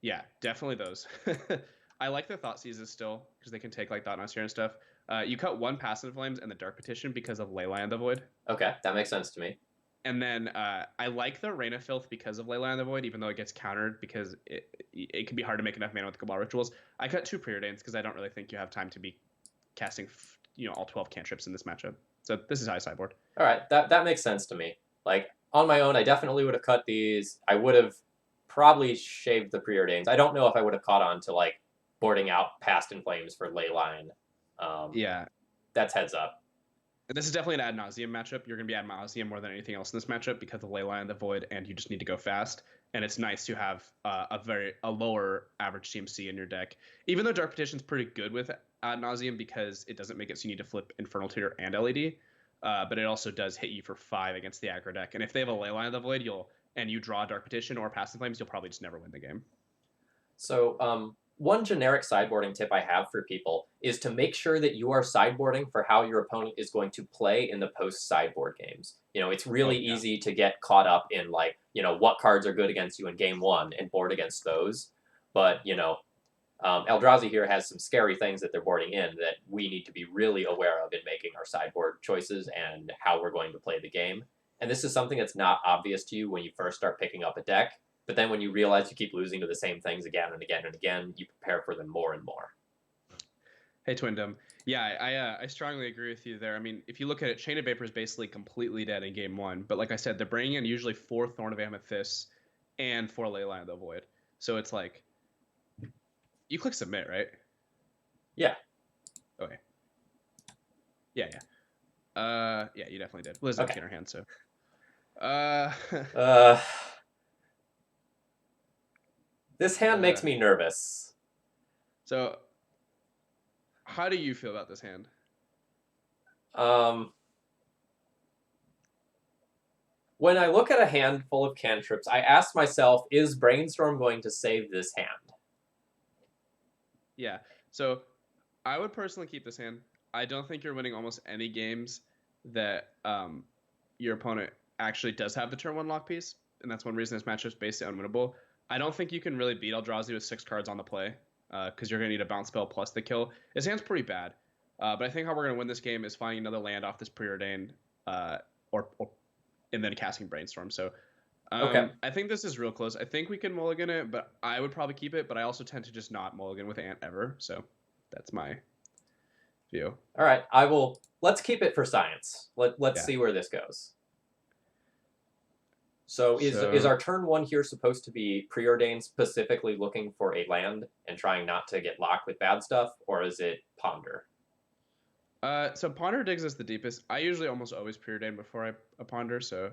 yeah, definitely those. I like the Thought Seizes still, because they can take like Thought-Knot Seer and stuff. You cut 1 Passive Flames and the Dark Petition because of Leyline the Void. Okay, that makes sense to me. And then I like the Rain of Filth because of Leyline the Void, even though it gets countered because it can be hard to make enough mana with Cabal Rituals. I cut 2 Preordains because I don't really think you have time to be casting all 12 cantrips in this matchup. So this is how I sideboard. All right, that makes sense to me. Like, on my own, I definitely would have cut these. I would have probably shaved the Preordains. I don't know if I would have caught on to, like, boarding out Past in Flames for Leyline. Yeah. That's heads up. This is definitely an ad nauseum matchup. You're going to be ad nauseum more than anything else in this matchup because of Leyline the Void, and you just need to go fast. And it's nice to have a lower average TMC in your deck. Even though Dark Petition's pretty good with ad nauseum because it doesn't make it so you need to flip Infernal Tutor and LED, but it also does hit you for 5 against the aggro deck. And if they have a Leyline the Void, and you draw Dark Petition or Pass in Flames, you'll probably just never win the game. So one generic sideboarding tip I have for people is to make sure that you are sideboarding for how your opponent is going to play in the post-sideboard games. It's really easy to get caught up in, like, what cards are good against you in game 1 and board against those. But, Eldrazi here has some scary things that they're boarding in that we need to be really aware of in making our sideboard choices and how we're going to play the game. And this is something that's not obvious to you when you first start picking up a deck. But then when you realize you keep losing to the same things again and again and again, you prepare for them more and more. Hey, Twindom. Yeah, I strongly agree with you there. I mean, if you look at it, Chain of Vapor is basically completely dead in game 1. But like I said, they're bringing in usually 4 Thorn of Amethyst and 4 Leyline of the Void. So it's like, you click submit, right? Yeah. Okay. Yeah. Yeah, you definitely did. Liz okay in her hand, so. This hand makes me nervous. So, how do you feel about this hand? When I look at a hand full of cantrips, I ask myself, is Brainstorm going to save this hand? Yeah, so I would personally keep this hand. I don't think you're winning almost any games that your opponent actually does have the turn 1 lock piece, and that's one reason this matchup is basically unwinnable. I don't think you can really beat Eldrazi with 6 cards on the play because you're going to need a bounce spell plus the kill. His hand's pretty bad, but I think how we're going to win this game is finding another land off this Preordain and then casting Brainstorm. So okay. I think this is real close. I think we can mulligan it, but I would probably keep it, but I also tend to just not mulligan with Ant ever. So that's my view. All right, let's keep it for science. Let's see where this goes. So is our turn 1 here supposed to be Preordain specifically looking for a land and trying not to get locked with bad stuff, or is it Ponder? So Ponder digs us the deepest. I usually almost always Preordain before I Ponder, so...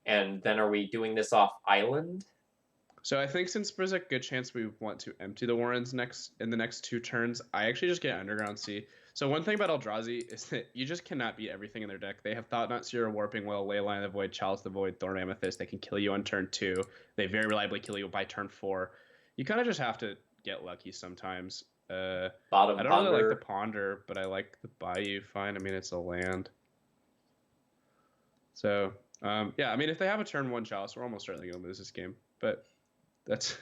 And then are we doing this off island? So I think since there's a good chance we want to empty the Warrens in the next 2 turns, I actually just get Underground Sea. So one thing about Eldrazi is that you just cannot beat everything in their deck. They have Thought-Knot Seer, Warping Well, Leyline of the Void, Chalice the Void, Thorn Amethyst. They can kill you on turn 2. They very reliably kill you by turn 4. You kind of just have to get lucky sometimes. I don't really like the Ponder, but I like the Bayou fine. I mean, it's a land. So, yeah, I mean, if they have a turn 1 Chalice, we're almost certainly going to lose this game. But that's...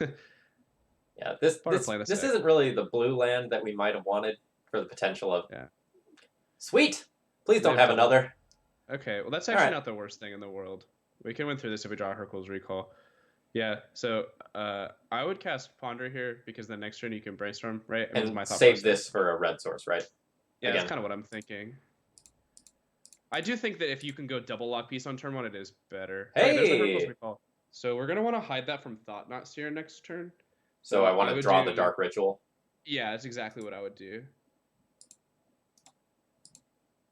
yeah, this isn't really the blue land that we might have wanted for the potential of... Yeah. Sweet! Please don't have another. Okay, well, that's actually not the worst thing in the world. We can win through this if we draw Hercule's Recall. Yeah, so I would cast Ponder here because the next turn you can Brainstorm, right? I mean, And my thought save process. this for a red source, right? Yeah, that's Again. kind of what I'm thinking. I do think that if you can go double lock piece on turn 1, it is better. Okay, there's the Hercules Hey! Recall. So we're going to want to hide that from Thought Knot Seer next turn. So I I want to would draw do... the Dark Ritual. Yeah, that's exactly what I would do.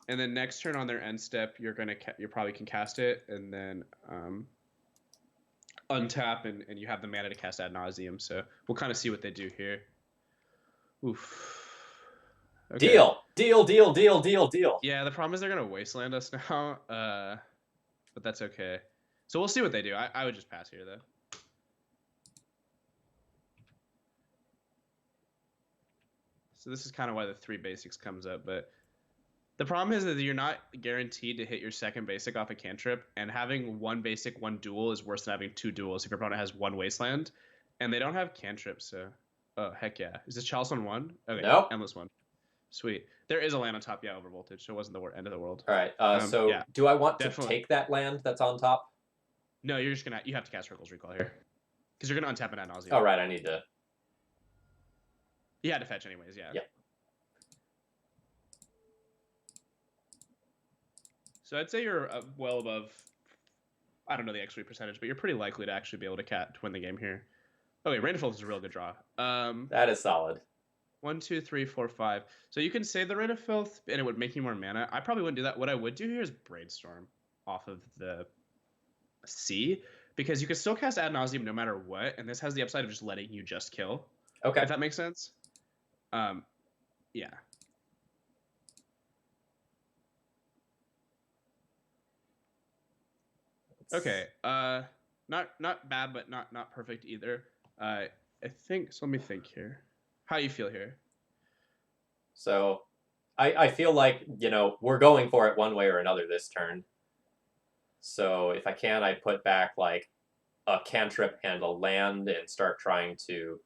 And then next turn on their end step, you probably can cast it, and then untap, and you have the mana to cast Ad Nauseam. So we'll kind of see what they do here. Oof. Okay. Deal. Yeah, the problem is they're gonna wasteland us now. But that's okay. So we'll see what they do. I would just pass here though. So this is kind of why the 3 basics comes up, but the problem is that you're not guaranteed to hit your second basic off a cantrip, and having 1 basic, 1 dual is worse than having 2 duals if your opponent has 1 wasteland, and they don't have cantrips, so... Oh, heck yeah. Is this Chalice on 1? Okay, Nope. Endless 1. Sweet. There is a land on top, yeah, over voltage, so it wasn't the end of the world. All right, so yeah, do I want definitely. to take that land that's on top? No, you're just you have to cast Hercules Recall here. Because you're going to untap an Ad Nauseam. Oh, right, I need to... You had to fetch anyways, yeah. Yep. So I'd say you're well above, I don't know the XP percentage, but you're pretty likely to actually be able to win the game here. Okay, Rainfall is a real good draw. That is solid. 1, 2, 3, 4, 5. So you can save the Rain of Filth, and it would make you more mana. I probably wouldn't do that. What I would do here is Brainstorm off of the C, because you can still cast Ad Nauseam no matter what, and this has the upside of just letting you just kill. Okay. If that makes sense. Yeah. Okay. Not bad, but not perfect either. I think so. Let me think here. How you feel here? So, I feel like we're going for it one way or another this turn. So if I can, I put back like a cantrip and a land and start trying to,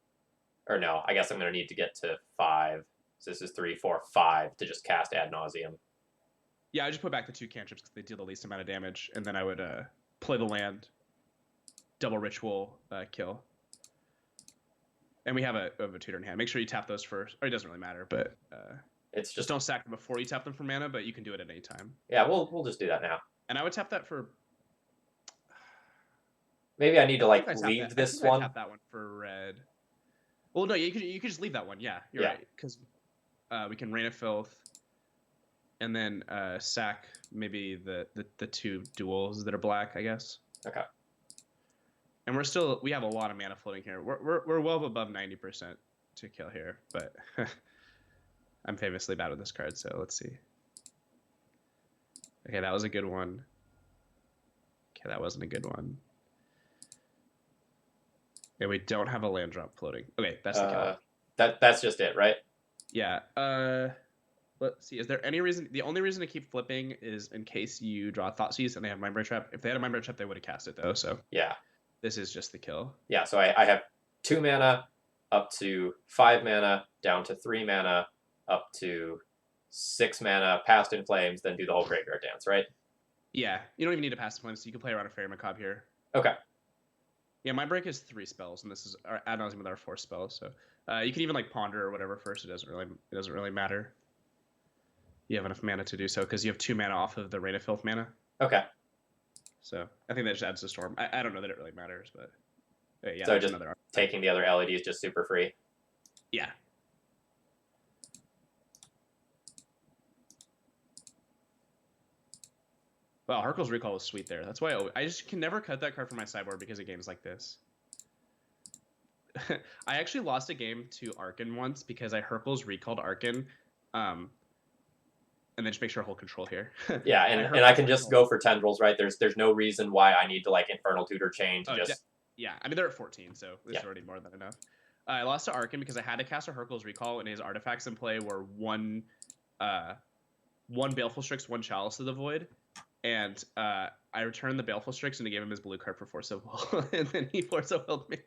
or no, I guess I'm gonna need to get to 5. So this is 3, 4, 5 to just cast Ad Nauseam. Yeah, I just put back the 2 cantrips because they deal the least amount of damage, and then I would play the land, double ritual, kill. And we have a tutor in hand. Make sure you tap those first. Or it doesn't really matter, but it's just don't sack them before you tap them for mana, but you can do it at any time. Yeah, we'll just do that now. And I would tap that for... Maybe I need to leave this one. I tap that one for red. Well, no, you could just leave that one. Yeah, you're right. Because we can Rain of Filth, and then sack maybe the 2 duals that are black, I guess. Okay. And we have a lot of mana floating here. We're well above 90% to kill here, but I'm famously bad with this card, so let's see. Okay, that was a good one. Okay, that wasn't a good one. Yeah, we don't have a land drop floating. Okay, that's the kill. That's just it, right? Yeah. Let's see. Is there any reason? The only reason to keep flipping is in case you draw Thoughtseize and they have Mindbreak Trap. If they had a Mindbreak Trap, they would have cast it though. So yeah, this is just the kill. Yeah. So I have 2 mana up to 5 mana, down to 3 mana, up to 6 mana, Past in Flames, then do the whole graveyard dance, right? Yeah. You don't even need to Past in Flames. So you can play around a Fairy Macabre here. Okay. Yeah, Mindbreak is 3 spells, and this is our Ad Nauseam with our 4 spells. So you can even Ponder or whatever first. It doesn't really matter. You have enough mana to do so because you have 2 mana off of the Rain of Filth mana. Okay. So I think that just adds to Storm. I don't know that it really matters, but yeah. So just taking the other LED is just super free. Yeah. Wow, Hercules Recall is sweet there. That's why I just can never cut that card from my sideboard because of games like this. I actually lost a game to Arkin once because I Hercules Recalled Arkin. And then just make sure I hold control here. Yeah, and I can just go for tendrils, right? There's no reason why I need to Infernal Tutor Chain to just... Yeah, I mean, they're at 14, so this is already more than enough. I lost to Arkin because I had to cast a Hercules Recall, and his artifacts in play were one Baleful Strix, 1 Chalice of the Void. And I returned the Baleful Strix and I gave him his blue card for Force of Will, and then he Force of Willed me.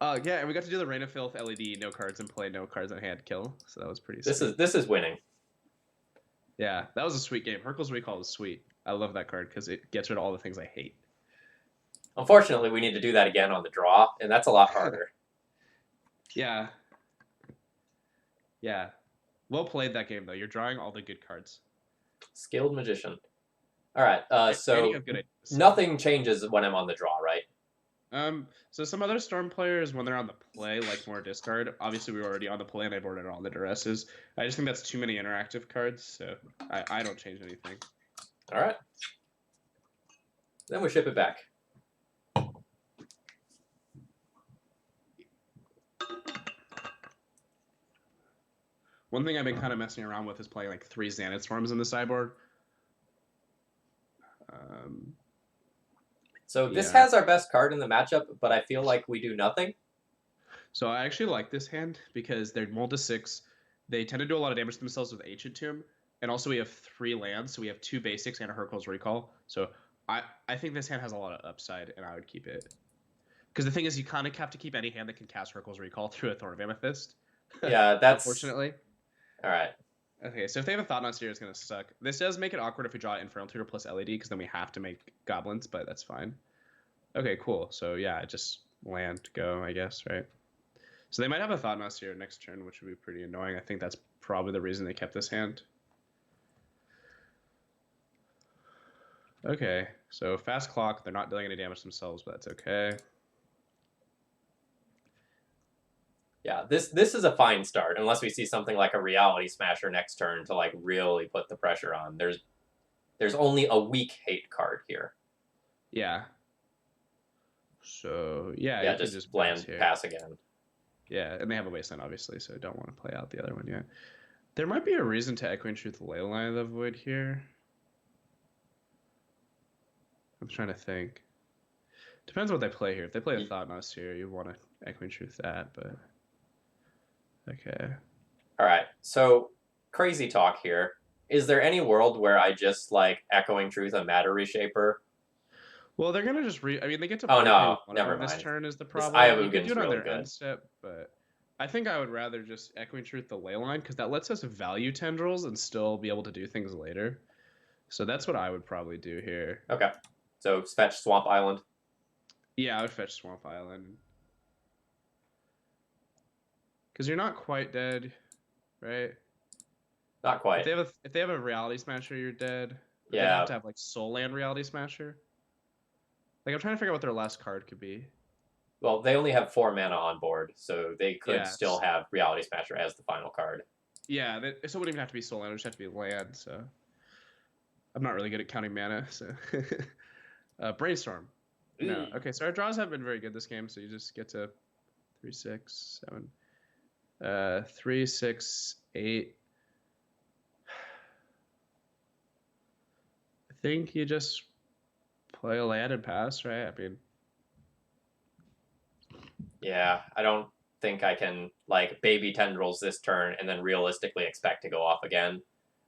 Yeah, and we got to do the Rain of Filth LED, no cards in play, no cards in hand kill. So that was pretty sweet. This is winning. Yeah, that was a sweet game. Hercules Recall is sweet. I love that card because it gets rid of all the things I hate. Unfortunately, we need to do that again on the draw, and that's a lot harder. Yeah. Yeah. Well played that game, though. You're drawing all the good cards. Skilled Magician. All right, And you so have good ideas, so. nothing changes when I'm on the draw, right? So some other Storm players, when they're on the play, like more discard. Obviously, we were already on the play, and I boarded all the duresses. I just think that's too many interactive cards, so I don't change anything. All right. Then we ship it back. One thing I've been kind of messing around with is playing like 3 Xanath Swarms in the sideboard. So this has our best card in the matchup, but I feel like we do nothing. So I actually like this hand because they're mold to 6. They tend to do a lot of damage to themselves with Ancient Tomb. And also we have 3 lands, so we have 2 basics and a Hurkyl's Recall. So I think this hand has a lot of upside, and I would keep it. Because the thing is, you kind of have to keep any hand that can cast Hurkyl's Recall through a Thorn of Amethyst. Yeah, that's... Unfortunately. All right. Okay, so if they have a Thought-Knot Seer, it's going to suck. This does make it awkward if we draw Infernal Tutor plus LED, because then we have to make goblins, but that's fine. Okay, cool. So yeah, just land, go, I guess, right? So they might have a Thought-Knot Seer next turn, which would be pretty annoying. I think that's probably the reason they kept this hand. Okay, so fast clock. They're not dealing any damage themselves, but that's okay. Yeah, this is a fine start, unless we see something like a Reality Smasher next turn to like really put the pressure on. There's only a weak hate card here. Yeah. So yeah, yeah, just land pass again. Yeah, and they have a wasteland obviously, so I don't want to play out the other one yet. There might be a reason to Echoing Truth Leyline of the Void here. I'm trying to think. Depends what they play here. If they play a Thought-Knot Seer, you want to Echoing Truth that, but okay. All right, so crazy talk here. Is there any world where I just like Echoing Truth a Matter Reshaper? Well, they're gonna just I mean, they get to. Oh no, never mind. This turn is the problem. You could do it on their end step, but I think I would rather just Echoing Truth the Leyline because that lets us value tendrils and still be able to do things later. So that's what I would probably do here. Okay, so fetch Swamp Island. Yeah, I would fetch Swamp Island because you're not quite dead, right? Not quite. If they have a Reality Smasher, you're dead. Yeah. They have to have like Soul Land Reality Smasher. Like I'm trying to figure out what their last card could be. Well, they only have 4 mana on board, so they could still have Reality Smasher as the final card. Yeah, so it wouldn't even have to be Soul Land; it would just have to be land. So I'm not really good at counting mana. So Brainstorm. No. Okay, so our draws have been very good this game. So you just get to 3, 6, 7, 3, 6, 8. I think you just play a land and pass, right? I mean, yeah, I don't think I can like baby tendrils this turn and then realistically expect to go off again.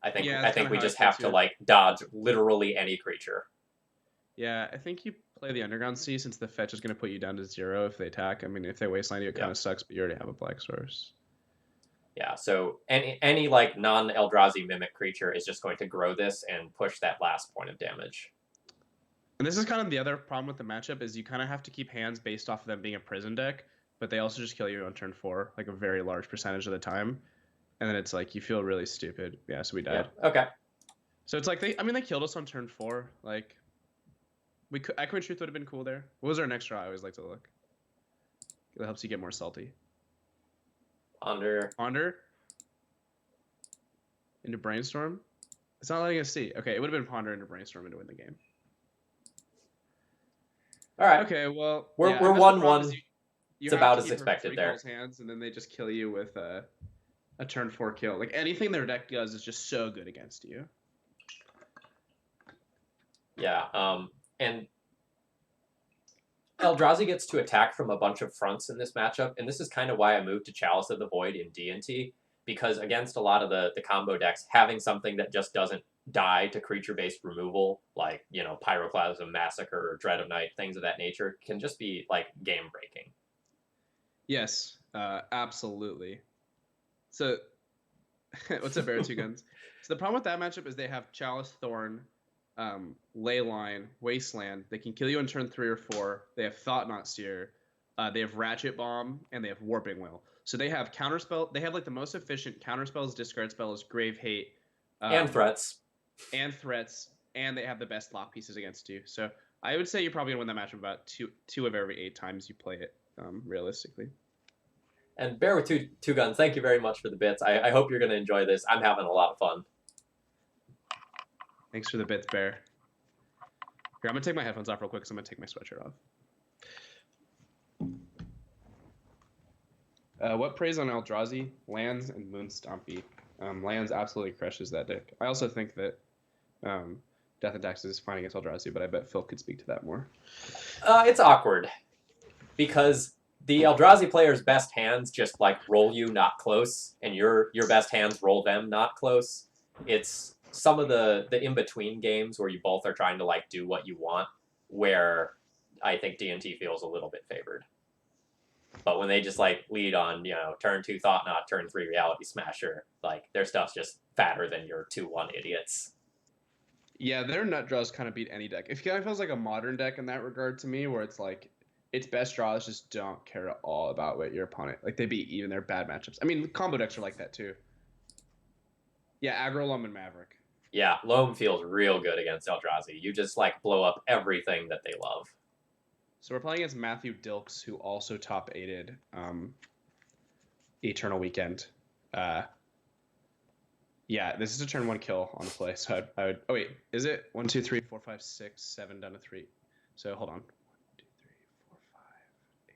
I think we just have to like dodge literally any creature. Yeah, I think you play the Underground Sea since the fetch is going to put you down to 0 if they attack. I mean, if they wasteland you, it kind of sucks, but you already have a black source. Yeah, so any like non-Eldrazi mimic creature is just going to grow this and push that last point of damage. And this is kind of the other problem with the matchup is you kind of have to keep hands based off of them being a prison deck, but they also just kill you on turn 4, like a very large percentage of the time. And then it's like you feel really stupid. Yeah, so we died. Yeah. Okay. So it's like they killed us on turn 4. Like Echoing Truth would have been cool there. What was our next draw? I always like to look. It helps you get more salty. Ponder. Into Brainstorm. It's not letting us see. Okay, it would have been Ponder into Brainstorm to win the game. All right. Okay, well, we're 1-1. It's about as expected there. Hands, and then they just kill you with a turn 4 kill. Like anything their deck does is just so good against you. Yeah. And Eldrazi gets to attack from a bunch of fronts in this matchup, and this is kind of why I moved to Chalice of the Void in D&T, because against a lot of the combo decks, having something that just doesn't die to creature-based removal, like, you know, Pyroclasm, Massacre, or Dread of Night, things of that nature, can just be, like, game-breaking. Yes, absolutely. So, what's up, Bear Two Guns? So the problem with that matchup is they have Chalice, Thorn, Leyline, Wasteland. They can kill you on turn 3 or 4. They have Thought Knot Seer. They have Ratchet Bomb, and they have Warping Will. So they have counterspell. They have like the most efficient counterspells, discard spells, Grave Hate, And threats. and threats, and they have the best lock pieces against you. So I would say you're probably gonna win that matchup about two of every 8 times you play it, realistically. And Bear with two guns, thank you very much for the bits. I hope you're gonna enjoy this. I'm having a lot of fun. Thanks for the bits, Bear. Here, I'm gonna take my headphones off real quick because I'm gonna take my sweatshirt off. What praise on Eldrazi? Lands and Moonstompy. Lands absolutely crushes that deck. I also think that Death and Taxes is fine against Eldrazi, but I bet Phil could speak to that more. It's awkward because the Eldrazi player's best hands just like roll you not close, and your best hands roll them not close. It's some of the in-between games where you both are trying to like do what you want, where I think D&T feels a little bit favored. But when they just like lead on, turn 2 Thought Knot, turn 3 Reality Smasher, like their stuff's just fatter than your 2/1 idiots. Yeah, their nut draws kind of beat any deck. It kind of feels like a modern deck in that regard to me, where it's like its best draws just don't care at all about what your opponent, like they beat even their bad matchups. I mean, combo decks are like that too. Yeah, Aggro, Loam, and Maverick. Yeah, Loam feels real good against Eldrazi. You just like blow up everything that they love. So we're playing against Matthew Dilks, who also top 8'd Eternal Weekend. Yeah, this is a turn 1 kill on the play. So I would. Oh wait, is it 1, 2, 3, 4, 5, 6, 7 down to 3? So hold on. 1, 2, 3, 4, 5, 8.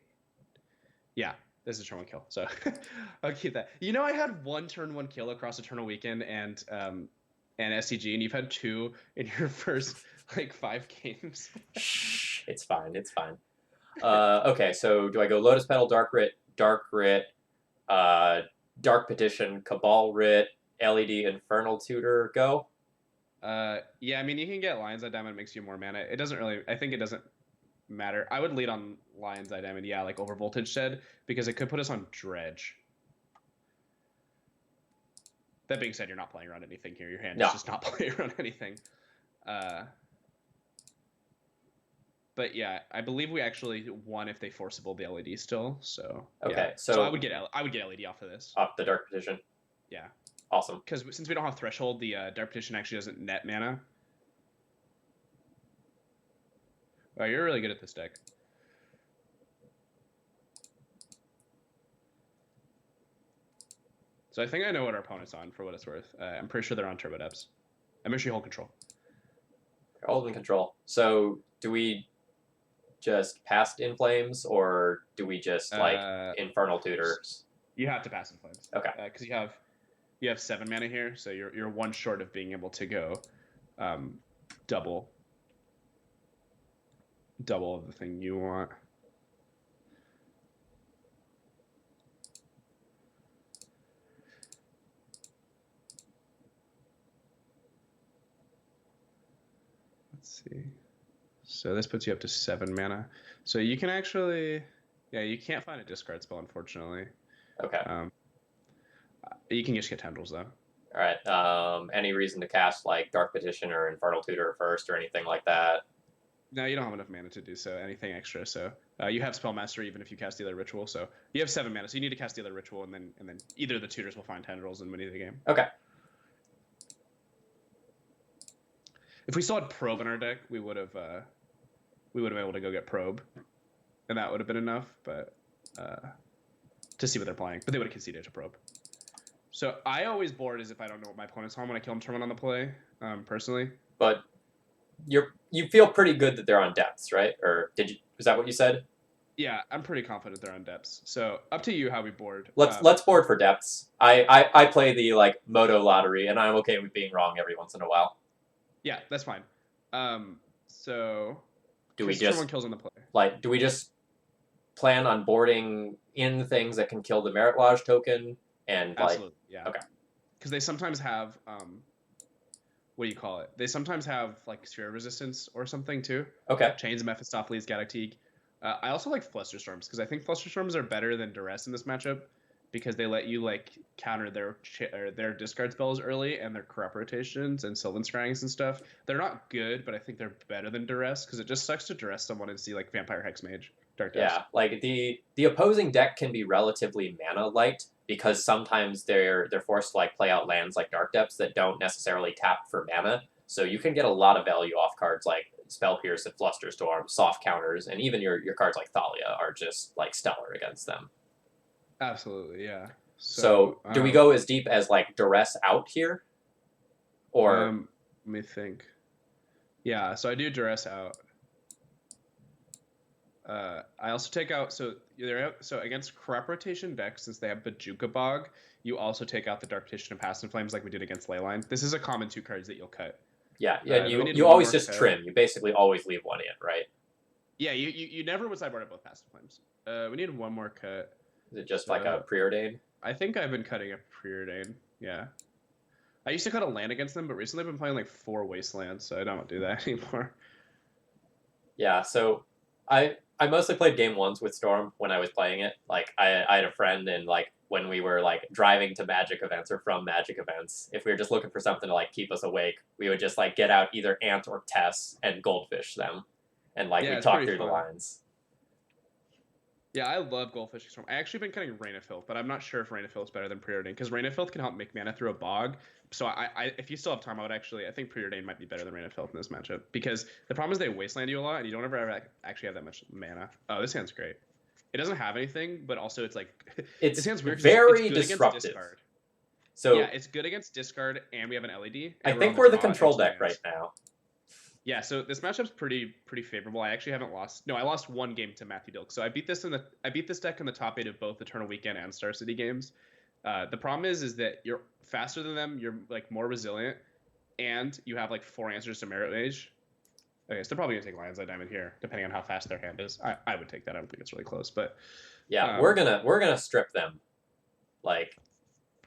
Yeah, this is a turn 1 kill. So I'll keep that. I had 1 turn 1 kill across Eternal Weekend and SCG, and you've had 2 in your first like 5 games. Shh, it's fine. It's fine. Okay, so do I go Lotus Petal, Dark Writ, Dark Petition, Cabal Writ, LED, Infernal Tutor? Go. Yeah, I mean you can get Lion's Eye Diamond, makes you more mana. It doesn't really. I think it doesn't matter. I would lead on Lion's Eye Diamond, yeah, like over Voltage Shed, because it could put us on Dredge. That being said, you're not playing around anything here. Your hand is just not playing around anything. But yeah, I believe we actually won if they forcible the LED still. So okay, yeah. So I would get LED off of this. Off the Dark Petition. Yeah. Awesome. Because since we don't have Threshold, the Dark Petition actually doesn't net mana. Oh, you're really good at this deck. So I think I know what our opponent's on, for what it's worth. I'm pretty sure they're on Turbo Depths. I'm actually hold control. Holding control. So do we just pass In Flames, or do we just like Infernal Tutors? You have to pass In Flames. Okay. Because you have 7 mana here, so you're 1 short of being able to go double of the thing you want. Let's see. So this puts you up to 7 mana. So you can actually, yeah, you can't find a discard spell, unfortunately. Okay. You can just get Tendrils, though. All right. Any reason to cast like Dark Petition or Infernal Tutor first or anything like that? No, you don't have enough mana to do so. Anything extra. So you have Spell Master even if you cast the other Ritual. So you have 7 mana. So you need to cast the other Ritual, and then either the tutors will find Tendrils and win the game. Okay. If we still had Probe in our deck, we would have been able to go get Probe, and that would have been enough. But to see what they're playing, but they would have conceded to Probe. So I always board as if I don't know what my opponent's on when I kill him turn 1 on the play, personally. But you feel pretty good that they're on depths, right? Or was that what you said? Yeah, I'm pretty confident they're on depths. So up to you how we board. Let's board for depths. I play the like Moto lottery, and I'm okay with being wrong every once in a while. Yeah, that's fine. So do we just someone kills on the play? Like, do we just plan on boarding in things that can kill the Merit Lodge token? And absolutely, yeah. Okay. Because they sometimes have what do you call it? They sometimes have like Sphere Resistance or something too. Okay. Chains of Mephistopheles, Galactique. I also like Flusterstorms because I think Flusterstorms are better than Duress in this matchup because they let you like counter their discard spells early and their corrupt rotations and Sylvan Scryings and stuff. They're not good, but I think they're better than Duress because it just sucks to Duress someone and see like Vampire Hexmage, Dark Depths. Yeah, like the opposing deck can be relatively mana light because sometimes they're forced to like play out lands like Dark Depths that don't necessarily tap for mana. So you can get a lot of value off cards like Spell Pierce and Flusterstorm, soft counters, and even your cards like Thalia are just like stellar against them. Absolutely, yeah. So do we go as deep as like Duress out here? Or let me think. Yeah, so I do Duress out. I also take out so against Corrupt Rotation decks, since they have Bajuka Bog, you also take out the Dark Petition and Past in Flames like we did against Leyline. This is a common 2 cards that you'll cut. Yeah, you always just trim. You basically always leave one in, right? Yeah, you never would sideboard at both Past in Flames. We need one more cut. Is it just like a preordain? I think I've been cutting a preordain. Yeah. I used to cut a land against them, but recently I've been playing like 4 wastelands, so I don't do that anymore. Yeah, so I mostly played game 1s with Storm when I was playing it. Like I had a friend, and like when we were like driving to Magic events or from Magic events, if we were just looking for something to like keep us awake, we would just like get out either Ant or Tess and Goldfish them, and like we'd talk through the lines. Yeah, I love Goldfish Storm. I actually been cutting Rain of Filth, but I'm not sure if Rain of Filth is better than Preordain, because Rain of Filth can help make mana through a bog. So I if you still have time, I think Preordain might be better than Rain of Filth in this matchup, because the problem is they wasteland you a lot, and you don't ever actually have that much mana. Oh, this hand's great. It doesn't have anything, but also it's like this hand's weird. Very disruptive. So yeah, it's good against discard, and we have an LED. I think we're the control deck right now. Yeah, so this matchup's pretty favorable. I actually haven't lost. No, I lost 1 game to Matthew Dilk. So I beat this deck in the top 8 of both Eternal Weekend and Star City games. The problem is that you're faster than them. You're like more resilient, and you have like 4 answers to Merit Mage. Okay, so they're probably gonna take Lion's Eye Diamond here, depending on how fast their hand is. I would take that. I don't think it's really close, but yeah, we're gonna strip them. Like,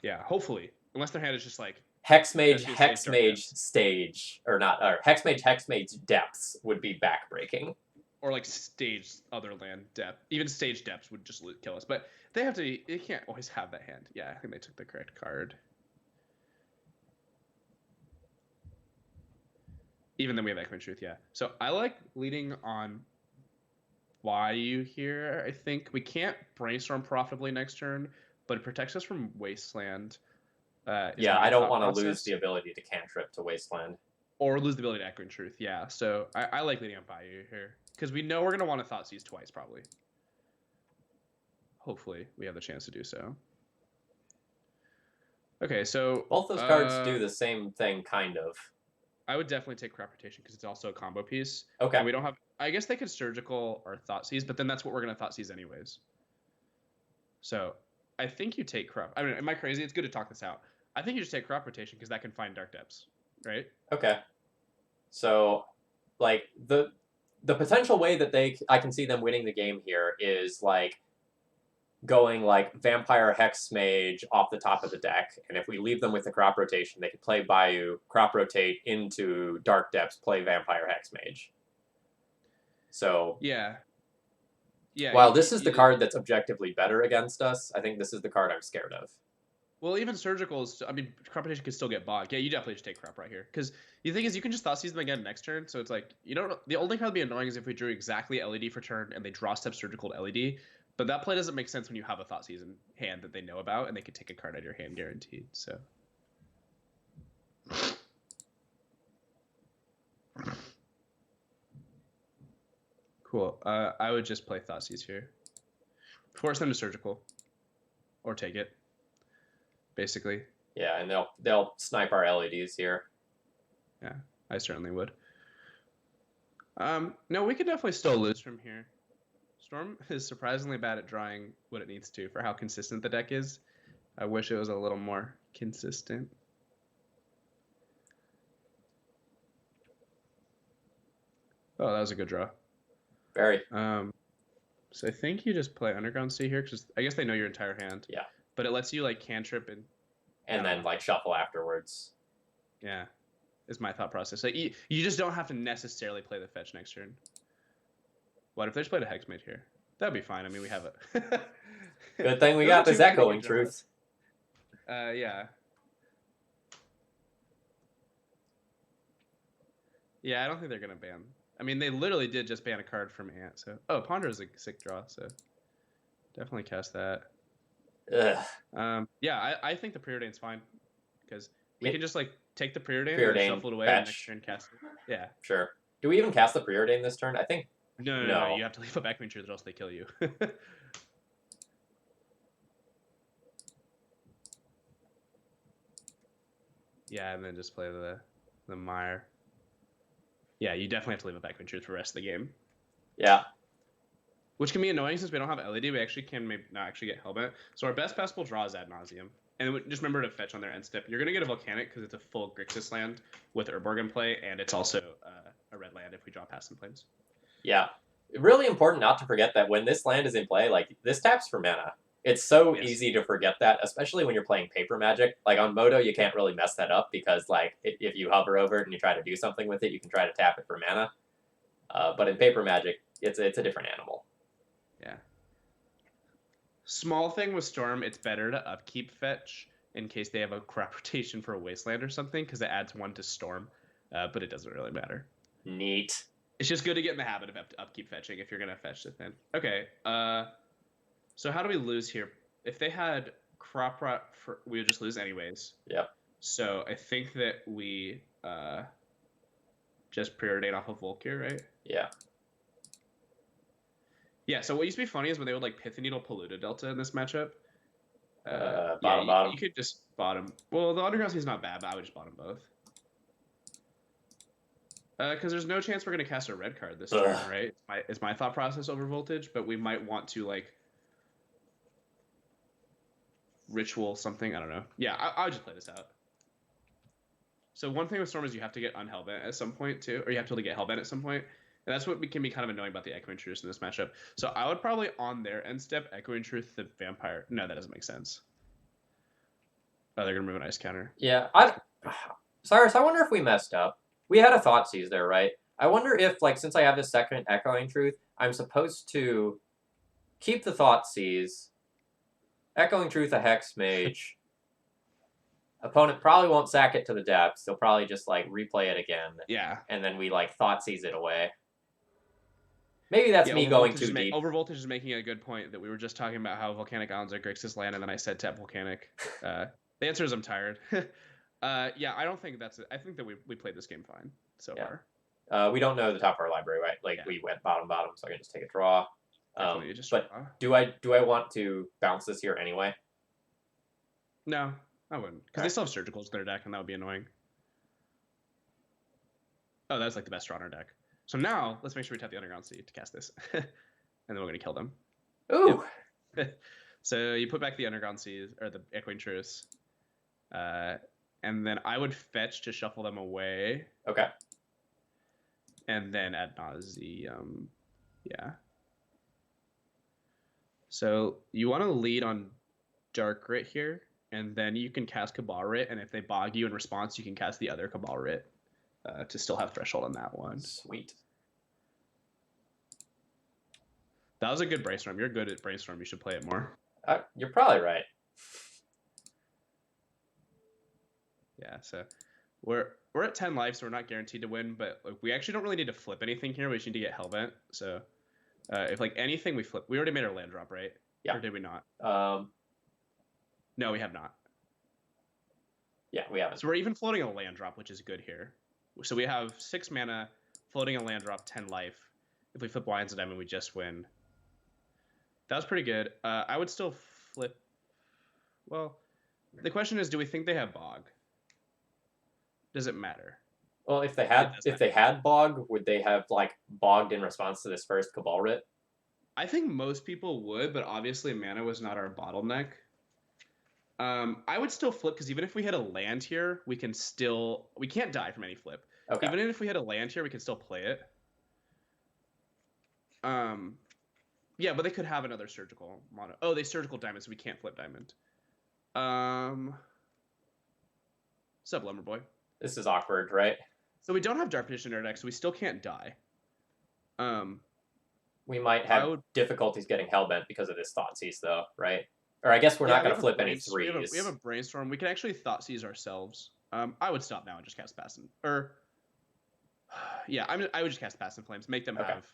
yeah, hopefully, unless their hand is just like. Hexmage stage, or not, or Hexmage depths would be backbreaking. Or like stage other land depth. Even stage depths would just kill us. But they can't always have that hand. Yeah, I think they took the correct card. Even then we have Echoing Truth, yeah. So I like leading on Vayu here. I think we can't Brainstorm profitably next turn, but it protects us from Wasteland. Yeah, I don't want to lose the ability to cantrip to Wasteland. Or lose the ability to Echoing Truth, yeah. So I like leading on Vayu here. Because we know we're going to want to Thoughtseize twice, probably. Hopefully, we have the chance to do so. Okay, so... both those cards do the same thing, kind of. I would definitely take Crop Rotation, because it's also a combo piece. Okay. And we don't have... I guess they could Surgical or Thoughtseize, but then that's what we're going to Thoughtseize anyways. So, I think you take Crop... I mean, am I crazy? It's good to talk this out. I think you just take Crop Rotation because that can find Dark Depths, right? Okay. So, like, the potential way that I can see them winning the game here is, like, going, like, Vampire Hexmage off the top of the deck, and if we leave them with the Crop Rotation, they could play Vayu, Crop Rotate into Dark Depths, play Vampire Hexmage. So... yeah. Yeah. While this is the card that's objectively better against us, I think this is the card I'm scared of. Well, even Surgicals, I mean, Crop Rotation could still get bogged. Yeah, you definitely just take Crop right here. Because the thing is, you can just Thoughtseize them again next turn, so it's like, you don't... The only card that'd be annoying is if we drew exactly LED for turn and they draw step Surgical to LED, but that play doesn't make sense when you have a Thoughtseize in hand that they know about, and they could take a card out of your hand guaranteed, so... Cool. I would just play Thoughtseize here. Force them to Surgical. Or take it. Basically. Yeah, and they'll snipe our LEDs here. Yeah, I certainly would. No, we could definitely still lose from here. Storm is surprisingly bad at drawing what it needs to for how consistent the deck is. I wish it was a little more consistent. Oh, that was a good draw. Very. So I think you just play Underground Sea here, because I guess they know your entire hand. Yeah. But it lets you like cantrip and then like shuffle afterwards. Yeah, is my thought process. Like you just don't have to necessarily play the fetch next turn. What if they just played a Hexmage here? That'd be fine. I mean, we have it. Good thing we Those are got this two pretty echoing good draws. truth. Yeah. Yeah, I don't think they're gonna ban. I mean, they literally did just ban a card from Ant. So, oh, Ponder is a sick draw. So, definitely cast that. Ugh. Yeah, I think the Preordain's fine because we can just like take the Preordain and Preordain, shuffle it away, fetch. and next turn cast it. Yeah. Sure. Do we even cast the Preordain this turn? I think. No. You have to leave a backman truth, or else they kill you. Yeah, and then just play the Mire. Yeah, you definitely have to leave a backman truth for the rest of the game. Yeah. Which can be annoying since we don't have LED. We actually can maybe not actually get Hellbent. So our best possible draw is Ad Nauseam. And just remember to fetch on their end step. You're going to get a Volcanic because it's a full Grixis land with Urborg in play, and it's also a red land if we draw Passing Plains. Yeah. Really important not to forget that when this land is in play, like, this taps for mana. It's so easy to forget that, especially when you're playing Paper Magic. Like, on Moto, you can't really mess that up because, like, if you hover over it and you try to do something with it, you can try to tap it for mana. But in Paper Magic, it's a different animal. Yeah. Small thing with Storm, it's better to upkeep fetch in case they have a crop rotation for a Wasteland or something, because it adds 1 to Storm, but it doesn't really matter. Neat. It's just good to get in the habit of upkeep fetching if you're going to fetch this thing. Okay, so how do we lose here? If they had crop rot, we would just lose anyways. Yep. So I think that we just preordain off of Volkir, right? Yeah. Yeah, so what used to be funny is when they would like Pithing Needle Polluted Delta in this matchup. Bottom. You could just bottom. Well, the Underground Sea's not bad, but I would just bottom both. Because there's no chance we're going to cast a red card this turn, right? It's my thought process over Voltage, but we might want to, like, ritual something. I don't know. Yeah, I would just play this out. So one thing with Storm is you have to get Unhellbent at some point, too. Or you have to get Hellbent at some point. And that's what can be kind of annoying about the Echoing Truth in this matchup. So I would probably, on their end step, Echoing Truth the Vampire. No, that doesn't make sense. Oh, they're going to move an Ice Counter. Yeah. Cyrus, I wonder if we messed up. We had a Thoughtseize there, right? I wonder if, like, since I have this second Echoing Truth, I'm supposed to keep the Thoughtseize, Echoing Truth a Hex Mage. Opponent probably won't sack it to the depths. They'll probably just, like, replay it again. Yeah. And then we, like, Thoughtseize it away. Maybe that's me going too deep. Overvoltage is making a good point that we were just talking about how Volcanic Islands are Grixis land, and then I said tap Volcanic. The answer is I'm tired. Yeah, I don't think that's it. I think that we played this game fine so far. We don't know the top of our library, right? Like, we went bottom, so I can just take a draw. But do I want to bounce this here anyway? No, I wouldn't. Because they still have Surgicals in their deck, and that would be annoying. Oh, that's like the best draw in our deck. So now, let's make sure we tap the Underground Sea to cast this. And then we're going to kill them. Ooh! Yep. So you put back the Underground Sea, or the Echoing Truce. And then I would fetch to shuffle them away. Okay. And then Ad Nauseam. Yeah. So you want to lead on Dark Writ here, and then you can cast Cabal Writ, and if they bog you in response, you can cast the other Cabal Writ to still have Threshold on that one. Sweet. That was a good brainstorm. You're good at brainstorm. You should play it more. You're probably right. Yeah, so we're at 10 life, so we're not guaranteed to win, but like, we actually don't really need to flip anything here. We just need to get Hellbent. So if like anything we flip, we already made our land drop, right? Yeah. Or did we not? No, we have not. Yeah, we haven't. So we're even floating a land drop, which is good here. So we have 6 mana, floating a land drop, 10 life. If we flip Lions and Diamond, we just win. That was pretty good. I would still flip. Well, the question is, do we think they have Bog? Does it matter? Well, if they had Bog, would they have like bogged in response to this first Cabal Writ? I think most people would, but obviously mana was not our bottleneck. I would still flip because even if we had a land here, we can't die from any flip. Okay. Even if we had a land here, we can still play it. Yeah, but they could have another surgical mono. Oh, they surgical diamond, so we can't flip diamond. Sup, Lumber Boy? This is awkward, right? So we don't have Dark Petition in our deck, so we still can't die. we might have difficulties getting Hellbent because of this Thoughtseize, though, right? Or I guess we're not going to flip any threes. We have a Brainstorm. We can actually Thoughtseize ourselves. I would stop now and just cast Pass yeah, I would just cast Pass and Flames. Make them have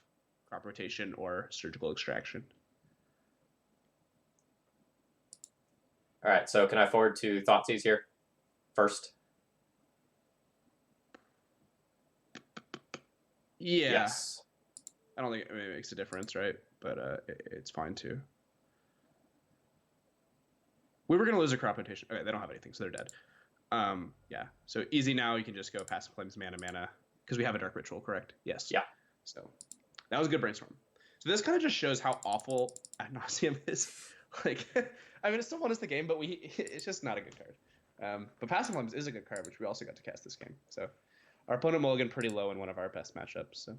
Crop Rotation or Surgical Extraction. All right, so can I forward to Thoughtseize here first? Yeah. Yes. I don't think it makes a difference, right? But it's fine too. We were going to lose a Crop Rotation. Okay, they don't have anything, so they're dead. Yeah, so easy now. You can just go Passive Flames, mana, because we have a Dark Ritual, correct? Yes. Yeah. So that was a good Brainstorm. So this kind of just shows how awful Ad Nauseam is. Like, I mean, it still won us the game, but it's just not a good card. But Passive Flames is a good card, which we also got to cast this game. So our opponent mulligan pretty low in one of our best matchups. So.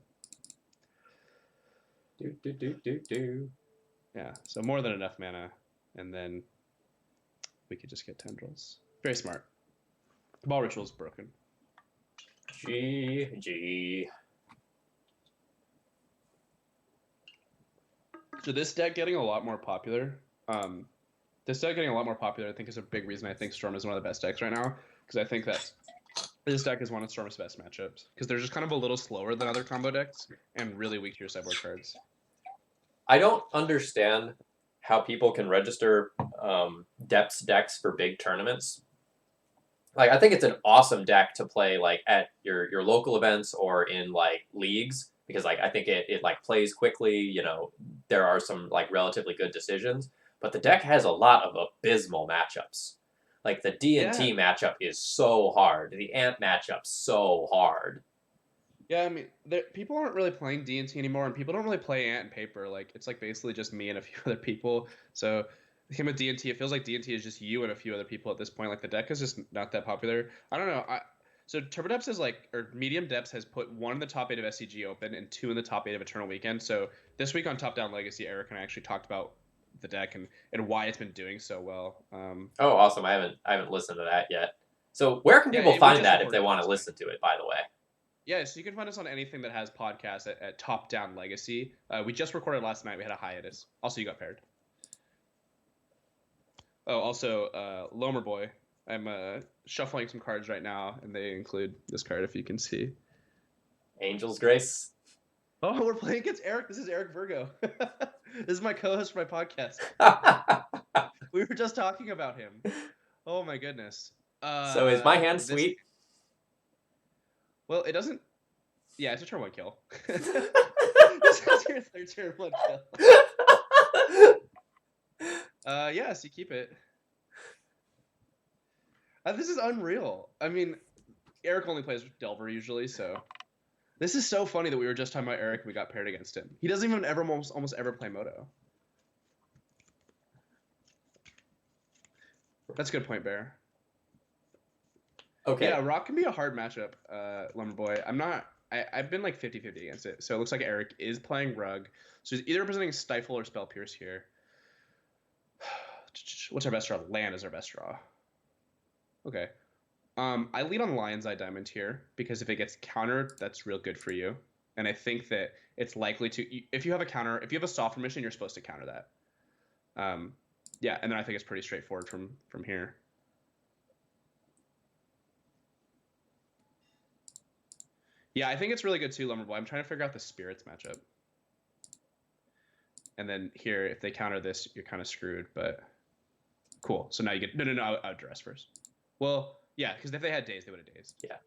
Yeah, so more than enough mana, and then we could just get Tendrils. Very smart. The Ball Ritual is broken. GG. So this deck getting a lot more popular. I think is a big reason I think Storm is one of the best decks right now, because I think that this deck is one of Storm's best matchups, because they're just kind of a little slower than other combo decks and really weak to your sideboard cards. I don't understand how people can register Depths decks for big tournaments. Like, I think it's an awesome deck to play like at your local events or in like leagues, because like I think it like plays quickly. You know, there are some like relatively good decisions, but the deck has a lot of abysmal matchups. Like the D&T matchup is so hard. The Ant matchup so hard. Yeah, I mean, people aren't really playing D&T anymore, and people don't really play Ant and Paper. Like, it's like basically just me and a few other people. So the game with D&T, it feels like D&T is just you and a few other people at this point. Like, the deck is just not that popular. I don't know. So Turbo Depths is like, or Medium Depths has put 1 in the top 8 of SCG Open and 2 in the top 8 of Eternal Weekend. So this week on Top Down Legacy, Eric and I actually talked about the deck and why it's been doing so well. Oh, awesome! I haven't listened to that yet. So where can people find that if they want to listen to it? By the way. Yeah, so you can find us on anything that has podcasts at Top Down Legacy. We just recorded last night. We had a hiatus. Also, you got paired. Oh, also, Lomer Boy. I'm shuffling some cards right now, and they include this card, if you can see. Angel's Grace. Oh, we're playing against Eric. This is Eric Virgo. This is my co-host for my podcast. We were just talking about him. Oh, my goodness. So is my hand sweet? Well, it doesn't. Yeah, it's a turn 1 kill. This is your third turn 1 kill. Yes, you keep it. This is unreal. I mean, Eric only plays Delver usually, so this is so funny that we were just talking about Eric and we got paired against him. He doesn't even almost ever play Moto. That's a good point, Bear. Okay. Yeah, Rock can be a hard matchup, Lumber Boy. I've been like 50-50 against it. So it looks like Eric is playing Rug. So he's either representing Stifle or Spell Pierce here. What's our best draw? Land is our best draw. Okay. I lead on Lion's Eye Diamond here, because if it gets countered, that's real good for you. And I think that it's likely to, if you have a soft remission, you're supposed to counter that. Yeah, and then I think it's pretty straightforward from here. Yeah, I think it's really good too, Lumberboy. I'm trying to figure out the Spirits matchup. And then here, if they counter this, you're kind of screwed, but cool. So now you get, no, I would dress first. Well, yeah, because if they had Daze, they would have Dazed. Yeah.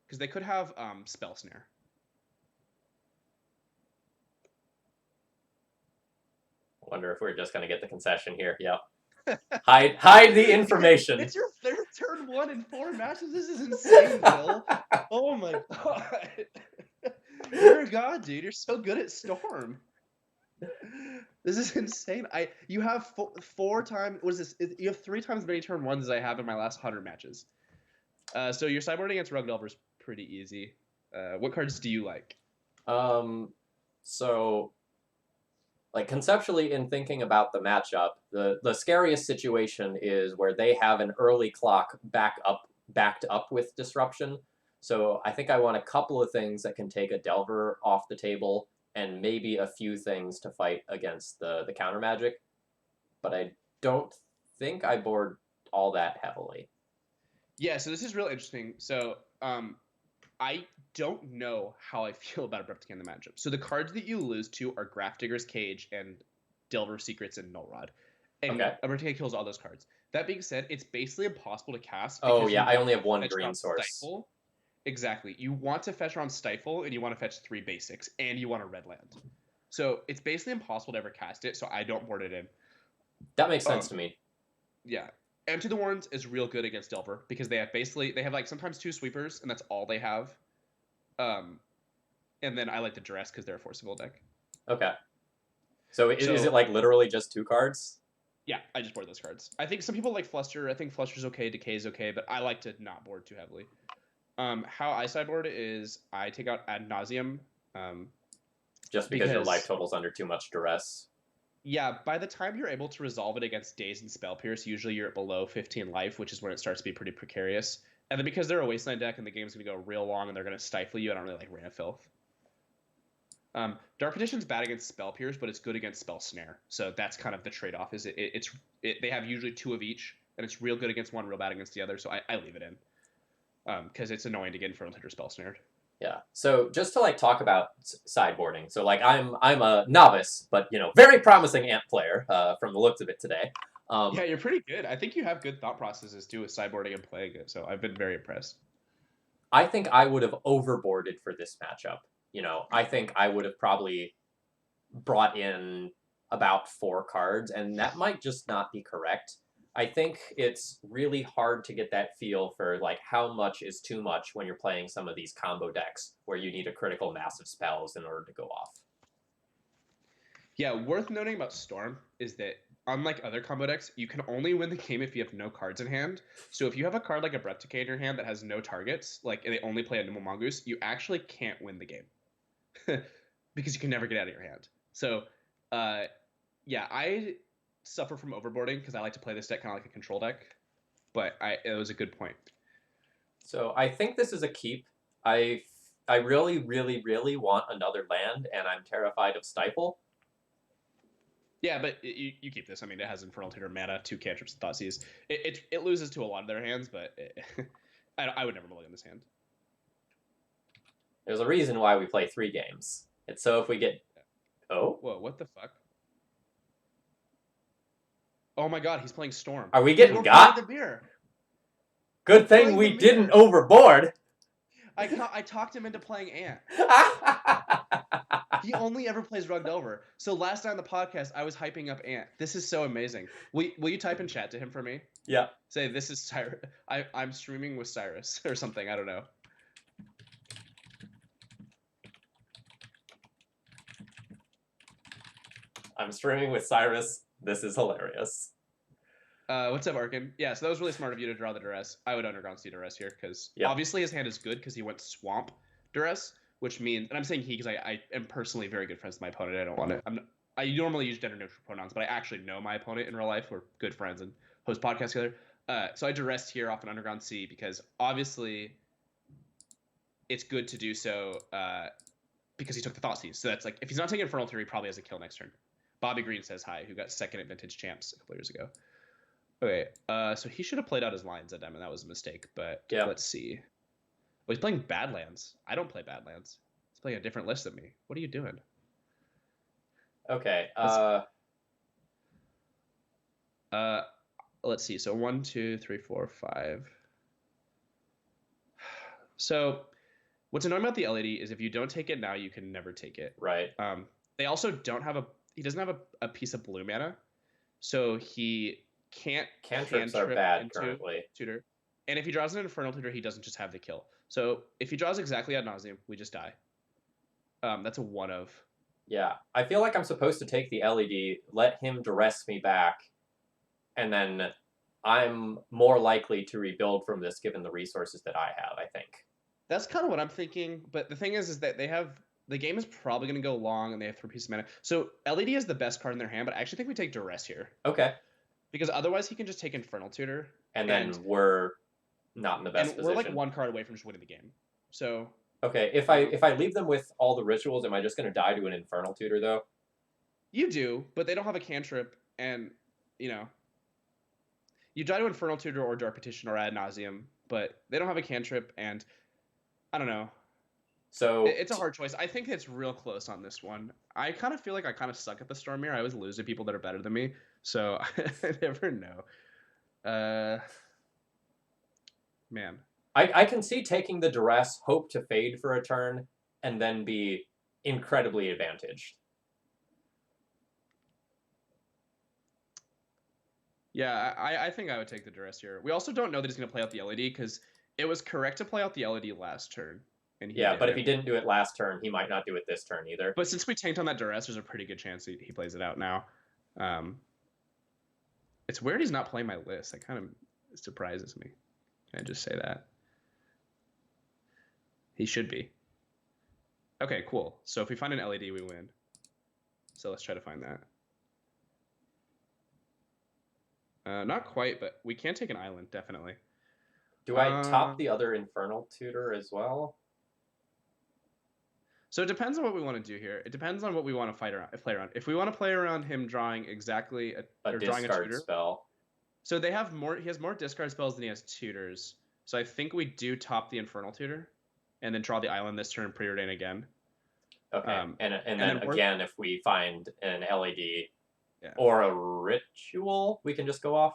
Because they could have Spell Snare. I wonder if we're just going to get the concession here. Yep. Hide the information. It's your third turn 1 in 4 matches. This is insane, Bill. Oh my god. You're a god, dude. You're so good at Storm. This is insane. You have 4 times. What is this? You have 3 times as many turn 1s as I have in my last 100 matches. So your sideboard against Rug Delver is pretty easy. What cards do you like? So, like, conceptually, in thinking about the matchup, the scariest situation is where they have an early clock backed up with Disruption. So I think I want a couple of things that can take a Delver off the table, and maybe a few things to fight against the counter magic, but I don't think I board all that heavily. Yeah, so this is real interesting. So I don't know how I feel about Abrupt Decay in the matchup. So the cards that you lose to are Grafdigger's Cage and Delver Secrets and Null Rod. And Abrupt Decay kills all those cards. That being said, it's basically impossible to cast. Oh yeah, I only have one green source. Stifle. Exactly. You want to fetch around Stifle, and you want to fetch 3 basics, and you want a red land. So it's basically impossible to ever cast it, so I don't board it in. That makes sense to me. Yeah. Empty the Warrens is real good against Delver, because they have like sometimes 2 sweepers, and that's all they have. And then I like the Duress because they're a Force of Will deck. Okay. So is it like literally just 2 cards? Yeah, I just board those cards. I think some people like Fluster. I think Fluster's okay, Decay's okay, but I like to not board too heavily. How I sideboard is I take out Ad Nauseam. Just because your life total's under too much duress. Yeah, by the time you're able to resolve it against Daze and Spell Pierce, usually you're at below 15 life, which is when it starts to be pretty precarious. And then because they're a Wasteland deck and the game's going to go real long and they're going to stifle you, I don't really like Rain of Filth. Dark Petition's bad against Spell Pierce, but it's good against Spell Snare. So that's kind of the trade-off. They have usually 2 of each, and it's real good against one, real bad against the other, so I leave it in. Because it's annoying to get Infernal Tutor Spell Snared. Yeah. So just to like talk about sideboarding. So like I'm a novice, but very promising Ant player from the looks of it today. Yeah, you're pretty good. I think you have good thought processes too with sideboarding and playing it. So I've been very impressed. I think I would have overboarded for this matchup. I think I would have probably brought in about 4 cards, and that might just not be correct. I think it's really hard to get that feel for like how much is too much when you're playing some of these combo decks where you need a critical mass of spells in order to go off. Yeah, worth noting about Storm is that unlike other combo decks, you can only win the game if you have no cards in hand. So if you have a card like Abrupt Decay in your hand that has no targets, like they only play a Nimble Mongoose, you actually can't win the game because you can never get out of your hand. So yeah, I suffer from overboarding because I like to play this deck kind of like a control deck, but it was a good point. So I think this is a keep. I really, really, really want another land, and I'm terrified of Stifle. Yeah, but you keep this. I mean, it has Infernal Tutor, mana, 2 cantrips, and Thoughtseize. It loses to a lot of their hands, but I would never mulligan this hand. There's a reason why we play 3 games. It's so if we get... Oh? Whoa, what the fuck? Oh my god, he's playing Storm. Are we getting got? The beer. Good thing we didn't overboard. I talked him into playing Ant. He only ever plays Rugged Over. So last night on the podcast, I was hyping up Ant. This is so amazing. Will you type in chat to him for me? Yeah. Say, this is Cyrus. I'm streaming with Cyrus or something. I don't know. I'm streaming with Cyrus. This is hilarious. What's up, Arkin? Yeah, so that was really smart of you to draw the Duress. I would underground see Duress here because obviously his hand is good because he went Swamp Duress, which means, and I'm saying he because I am personally very good friends with my opponent. I don't want it. I normally use gender neutral pronouns, but I actually know my opponent in real life. We're good friends and host podcasts together. So I Duress here off an Underground Sea because obviously it's good to do so because he took the Thoughtseize. So that's like, if he's not taking Infernal Tutor, he probably has a kill next turn. Bobby Green says hi, who got 2nd at Vintage Champs a couple years ago. Okay, so he should have played out his lines at Diamond. That was a mistake, but let's see. Oh, he's playing Badlands. I don't play Badlands. He's playing a different list than me. What are you doing? Okay. Let's see. So 1, 2, 3, 4, 5. So what's annoying about the LED is if you don't take it now, you can never take it. Right. They also don't have he doesn't have a piece of blue mana, so he can't cantrips are bad currently. Tutor. And if he draws an Infernal Tutor, he doesn't just have the kill. So if he draws exactly Ad Nauseam, we just die. That's a 1 of. Yeah, I feel like I'm supposed to take the LED, let him duress me back, and then I'm more likely to rebuild from this given the resources that I have, I think. That's kind of what I'm thinking, but the thing is that the game is probably going to go long, and they have 3 pieces of mana. So LED is the best card in their hand, but I actually think we take Duress here. Okay. Because otherwise he can just take Infernal Tutor. And then we're not in the best position. We're like 1 card away from just winning the game. So Okay, if I leave them with all the rituals, am I just gonna die to an Infernal Tutor though? You do, but they don't have a cantrip, and you know you die to Infernal Tutor or Dark Petition or Ad Nauseam, but they don't have a cantrip, and I don't know. So It's a hard choice. I think it's real close on this one. I kind of feel like I kind of suck at the Storm Mirror. I always lose to people that are better than me, so I never know. Man. I can see taking the duress, hope to fade for a turn, and then be incredibly advantaged. Yeah, I think I would take the duress here. We also don't know that he's going to play out the LED because it was correct to play out the LED last turn, and he Yeah, but if didn't. he didn't do it last turn, he might not do it this turn either. But since we tanked on that duress, there's a pretty good chance he plays it out now. It's weird he's not playing my list. That kind of surprises me. Can I just say that? He should be. Okay, cool. So if we find an LED, we win. So let's try to find that. Not quite, but we can take an island, definitely. Do I top the other Infernal Tutor as well? So it depends on what we want to do here. It depends on what we want to play around. If we want to play around him drawing exactly or drawing a tutor spell. So they have more. He has more discard spells than he has tutors. So I think we do top the Infernal Tutor, and then draw the island this turn, preordain again. Okay, and then again, if we find an LED or a ritual, we can just go off.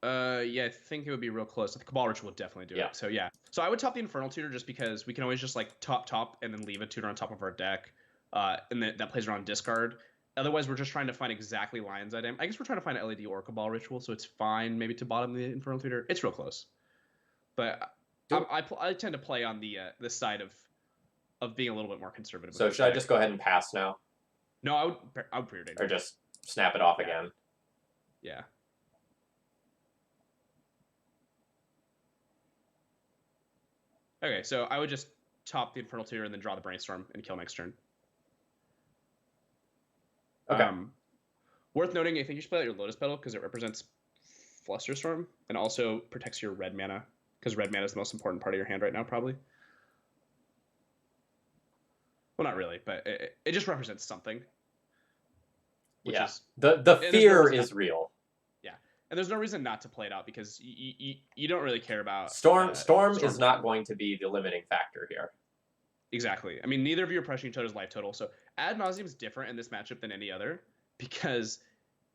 Yeah, I think it would be real close. The Cabal Ritual would definitely do it. So yeah. So I would top the Infernal Tutor just because we can always just like top and then leave a tutor on top of our deck. And then that plays around discard. Otherwise, we're just trying to find exactly Lion's Item. I guess we're trying to find LED or Cabal Ritual, so it's fine maybe to bottom the Infernal Tutor. It's real close. But I tend to play on the side of being a little bit more conservative. So should I just go ahead and pass now? No, I would preordain. Or just snap it off again. Yeah. Okay, so I would just top the Infernal Tutor and then draw the Brainstorm and kill next turn. Okay. Worth noting, I think you should play out your Lotus Petal because it represents Flusterstorm and also protects your red mana because red mana is the most important part of your hand right now, probably. Well, not really, but it just represents something. Yeah, the fear is real. Yeah, and there's no reason not to play it out because you don't really care about... Storm is not going to be the limiting factor here. Exactly. I mean, neither of you are pressing each other's life total, so Ad Nauseam is different in this matchup than any other because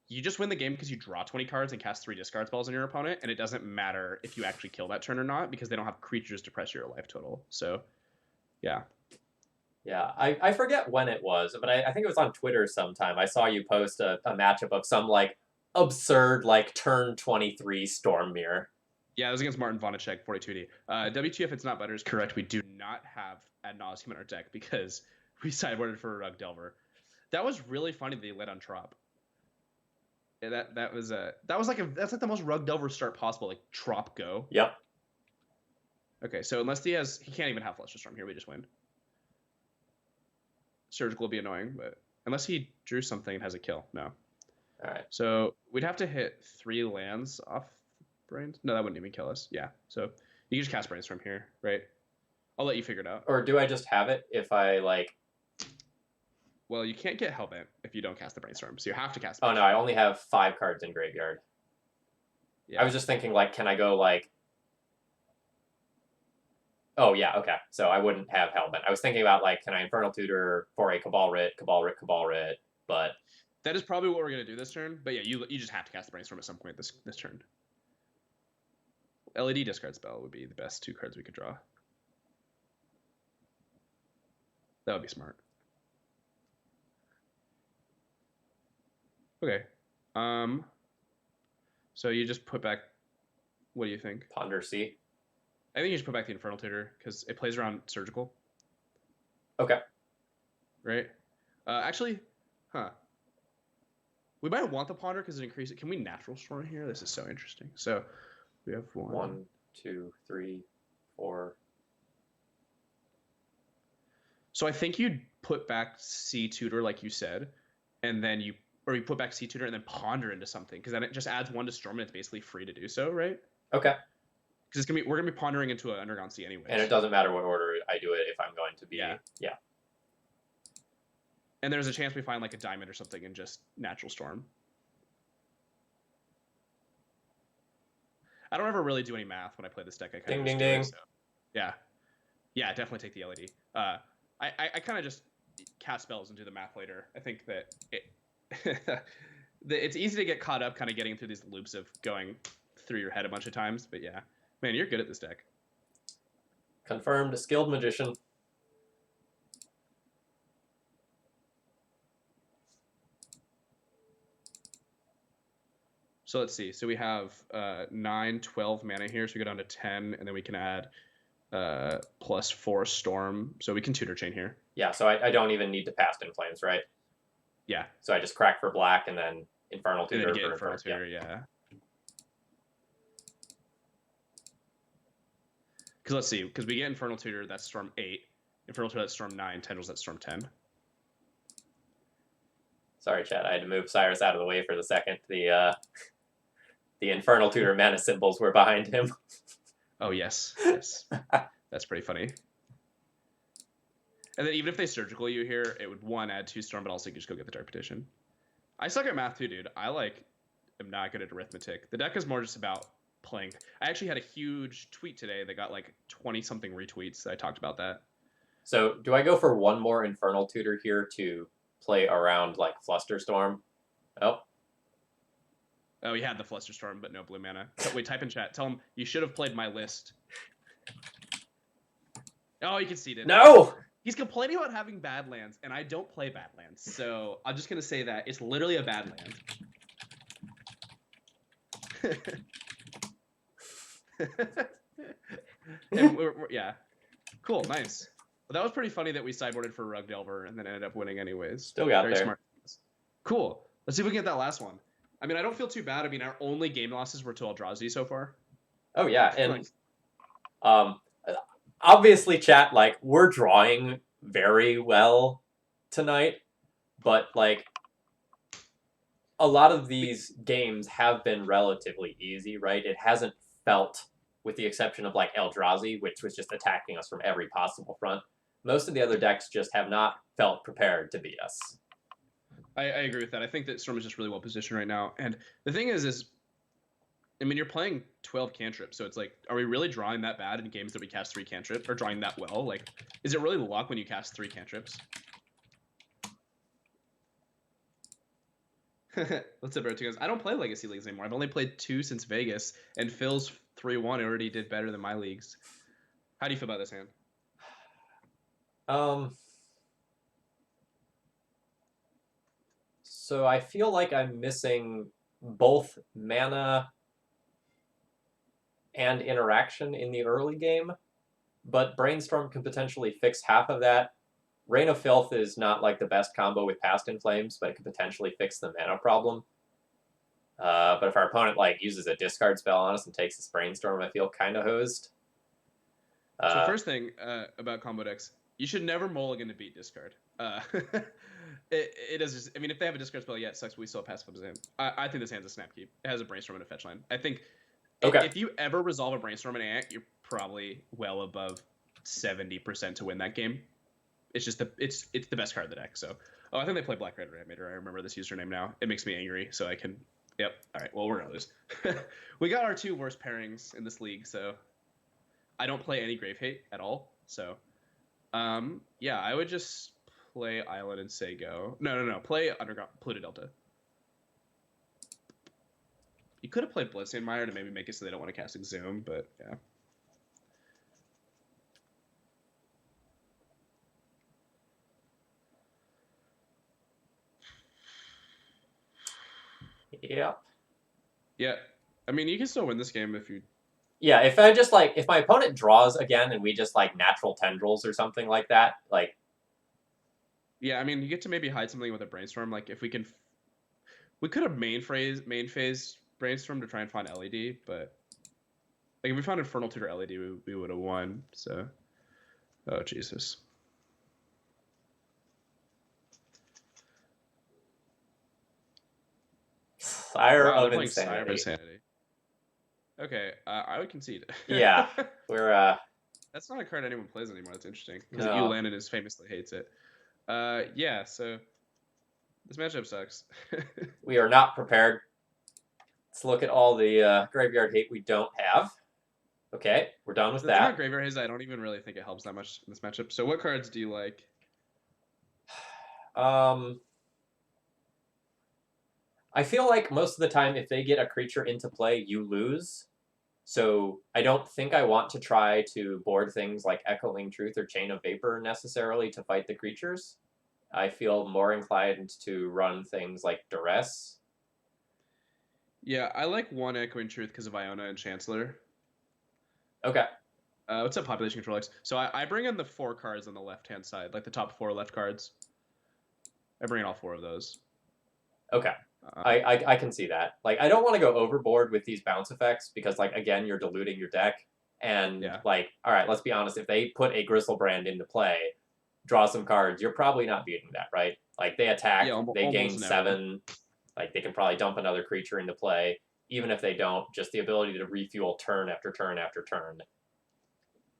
you just win the game because you draw 20 cards and cast 3 discard spells on your opponent, and it doesn't matter if you actually kill that turn or not because they don't have creatures to press your life total. So, yeah. Yeah, I forget when it was, but I think it was on Twitter sometime. I saw you post a matchup of some, like, absurd, like, turn 23 Storm Mirror. Yeah, it was against Martin Vonacek, 42D. WTF, it's not better is correct. We do not have Ad Nauseam in our deck because we sideboarded for a Rug Delver. That was really funny that he led on Trop. Yeah, that's like the most Rug Delver start possible, like Trop go. Yep. Okay, so unless he can't even have Flusterstorm here, we just win. Surgical will be annoying, but unless he drew something and has a kill, no. All right. So we'd have to hit 3 lands off Brains. No, that wouldn't even kill us. Yeah. So you can just cast Brainstorm here, right? I'll let you figure it out. Or do I just have it if I like? Well, you can't get Hellbent if you don't cast the Brainstorm, so you have to cast. Oh no, I only have 5 cards in graveyard. Yeah. I was just thinking, like, can I go like? Oh yeah, okay. So I wouldn't have Hellbent. I was thinking about like, can I Infernal Tutor for a Cabal Rit, but that is probably what we're gonna do this turn. But yeah, you just have to cast the Brainstorm at some point this turn. LED discard spell would be the best 2 cards we could draw. That would be smart. Okay. So you just put back. What do you think? Ponder C. I think you should put back the Infernal Tutor because it plays around Surgical. Okay. Right. Actually, we might want the Ponder because it increases. Can we Natural Storm here? This is so interesting. So we have 1, 2, 3, 4. So I think you'd put back C Tutor like you said, and then you put back C Tutor and then Ponder into something because then it just adds 1 to Storm and it's basically free to do so, right? Okay. Because we're gonna be pondering into an Underground Sea anyway. And it doesn't matter what order I do it if I'm going to be. Yeah. Yeah. And there's a chance we find like a diamond or something and just Natural Storm. I don't ever really do any math when I play this deck. I kind of Ding, just ding, do ding. it, so. Yeah. Yeah, definitely take the LED. I kind of just cast spells and do the math later. I think that it's easy to get caught up kind of getting through these loops of going through your head a bunch of times. But yeah, man, you're good at this deck. Confirmed skilled magician. So let's see. So we have 9, 12 mana here. So we go down to 10, and then we can add +4 Storm. So we can Tutor Chain here. Yeah, so I don't even need to Past in Flames, right? Yeah. So I just crack for black and then Infernal Tutor. And then get Infernal Tutor, yeah. Because let's see. Because we get Infernal Tutor, that's Storm 8. Infernal Tutor, that's Storm 9. Tendrils, that's Storm 10. Sorry, Chad. I had to move Cyrus out of the way for the second. The Infernal Tutor mana symbols were behind him. Oh, yes. Yes. That's pretty funny. And then even if they surgical you here, it would, 1, add 2 Storm, but also you just go get the Dark Petition. I suck at math too, dude. I am not good at arithmetic. The deck is more just about playing. I actually had a huge tweet today that got like 20-something retweets that I talked about that. So do I go for one more Infernal Tutor here to play around like Flusterstorm? Oh, he had the Flusterstorm, but no blue mana. Wait, type in chat. Tell him you should have played my list. Oh, you conceded. no! He's complaining about having bad lands, and I don't play bad lands. So I'm just going to say that. It's literally a bad land. And yeah. Cool, nice. Well, that was pretty funny that we sideboarded for Rug Delver and then ended up winning anyways. Still got Very there. Smart. Cool. Let's see if we can get that last one. I mean, I don't feel too bad. I mean, our only game losses were to Eldrazi so far. Oh, yeah, and obviously, chat, like, we're drawing very well tonight, but, like, a lot of these games have been relatively easy, right? It hasn't felt, with the exception of, like, Eldrazi, which was just attacking us from every possible front. Most of the other decks just have not felt prepared to beat us. I agree with that. I think that Storm is just really well positioned right now. And the thing is, I mean, you're playing 12 cantrips, so it's like, are we really drawing that bad in games that we cast 3 cantrips, or drawing that well? Like, is it really luck when you cast 3 cantrips? What's up, Vertigo? I don't play Legacy Leagues anymore. I've only played 2 since Vegas, and Phil's 3-1 already did better than my leagues. How do you feel about this hand? So I feel like I'm missing both mana and interaction in the early game, but Brainstorm can potentially fix half of that. Reign of Filth is not like the best combo with Past in Flames, but it could potentially fix the mana problem. But if our opponent like uses a discard spell on us and takes this Brainstorm, I feel kind of hosed. So first thing about combo decks, you should never mulligan to beat discard. It does just, I mean, if they have a discard spell, yeah, it sucks, but we still have passive up his hand. I think this hand's a snap keep. It has a Brainstorm and a fetch line. I think if you ever resolve a Brainstorm and Ant, you're probably well above 70% to win that game. It's just it's the best card of the deck. So, I think they play Black Red Animator. I remember this username now. It makes me angry, so I can. Yep. All right. Well, we're gonna lose. We got our 2 worst pairings in this league, so I don't play any Grave Hate at all. So, yeah, I would just play Island and say go. No. Play Underground Pluto Delta. You could have played Bloodstained Mire to maybe make it so they don't want to cast Exhume, but yeah. Yeah. Yeah. I mean, you can still win this game if you... Yeah, if my opponent draws again and we just like natural tendrils or something like that, like... Yeah, I mean, you get to maybe hide something with a Brainstorm. Like, if we can... We could have main phase Brainstorm to try and find LED, but... Like, if we found Infernal Tutor LED, we would have won, so... Oh, Jesus. Sire of Insanity. Okay, I would concede. Yeah, we're That's not a card anyone plays anymore. That's interesting because no. Landon is famously hates it. Yeah. So this matchup sucks. We are not prepared. Let's look at all the graveyard hate we don't have. Okay, we're done with The thing about that. graveyard is I don't even really think it helps that much in this matchup. So what cards do you like? I feel like most of the time, if they get a creature into play, you lose. So I don't think I want to try to board things like Echoing Truth or Chain of Vapor necessarily to fight the creatures. I feel more inclined to run things like Duress. Yeah, I like one Echoing Truth because of Iona and Chancellor. Okay. What's up, Population Control X? So I bring in the 4 cards on the left-hand side, like the top 4 left cards. I bring in all 4 of those. Okay. I can see that. Like, I don't want to go overboard with these bounce effects because, like, again, you're diluting your deck. And, like, all right, let's be honest. If they put a Gristlebrand into play, draw some cards, you're probably not beating that, right? Like, they attack, they gain 7. Like, they can probably dump another creature into play. Even if they don't, just the ability to refuel turn after turn after turn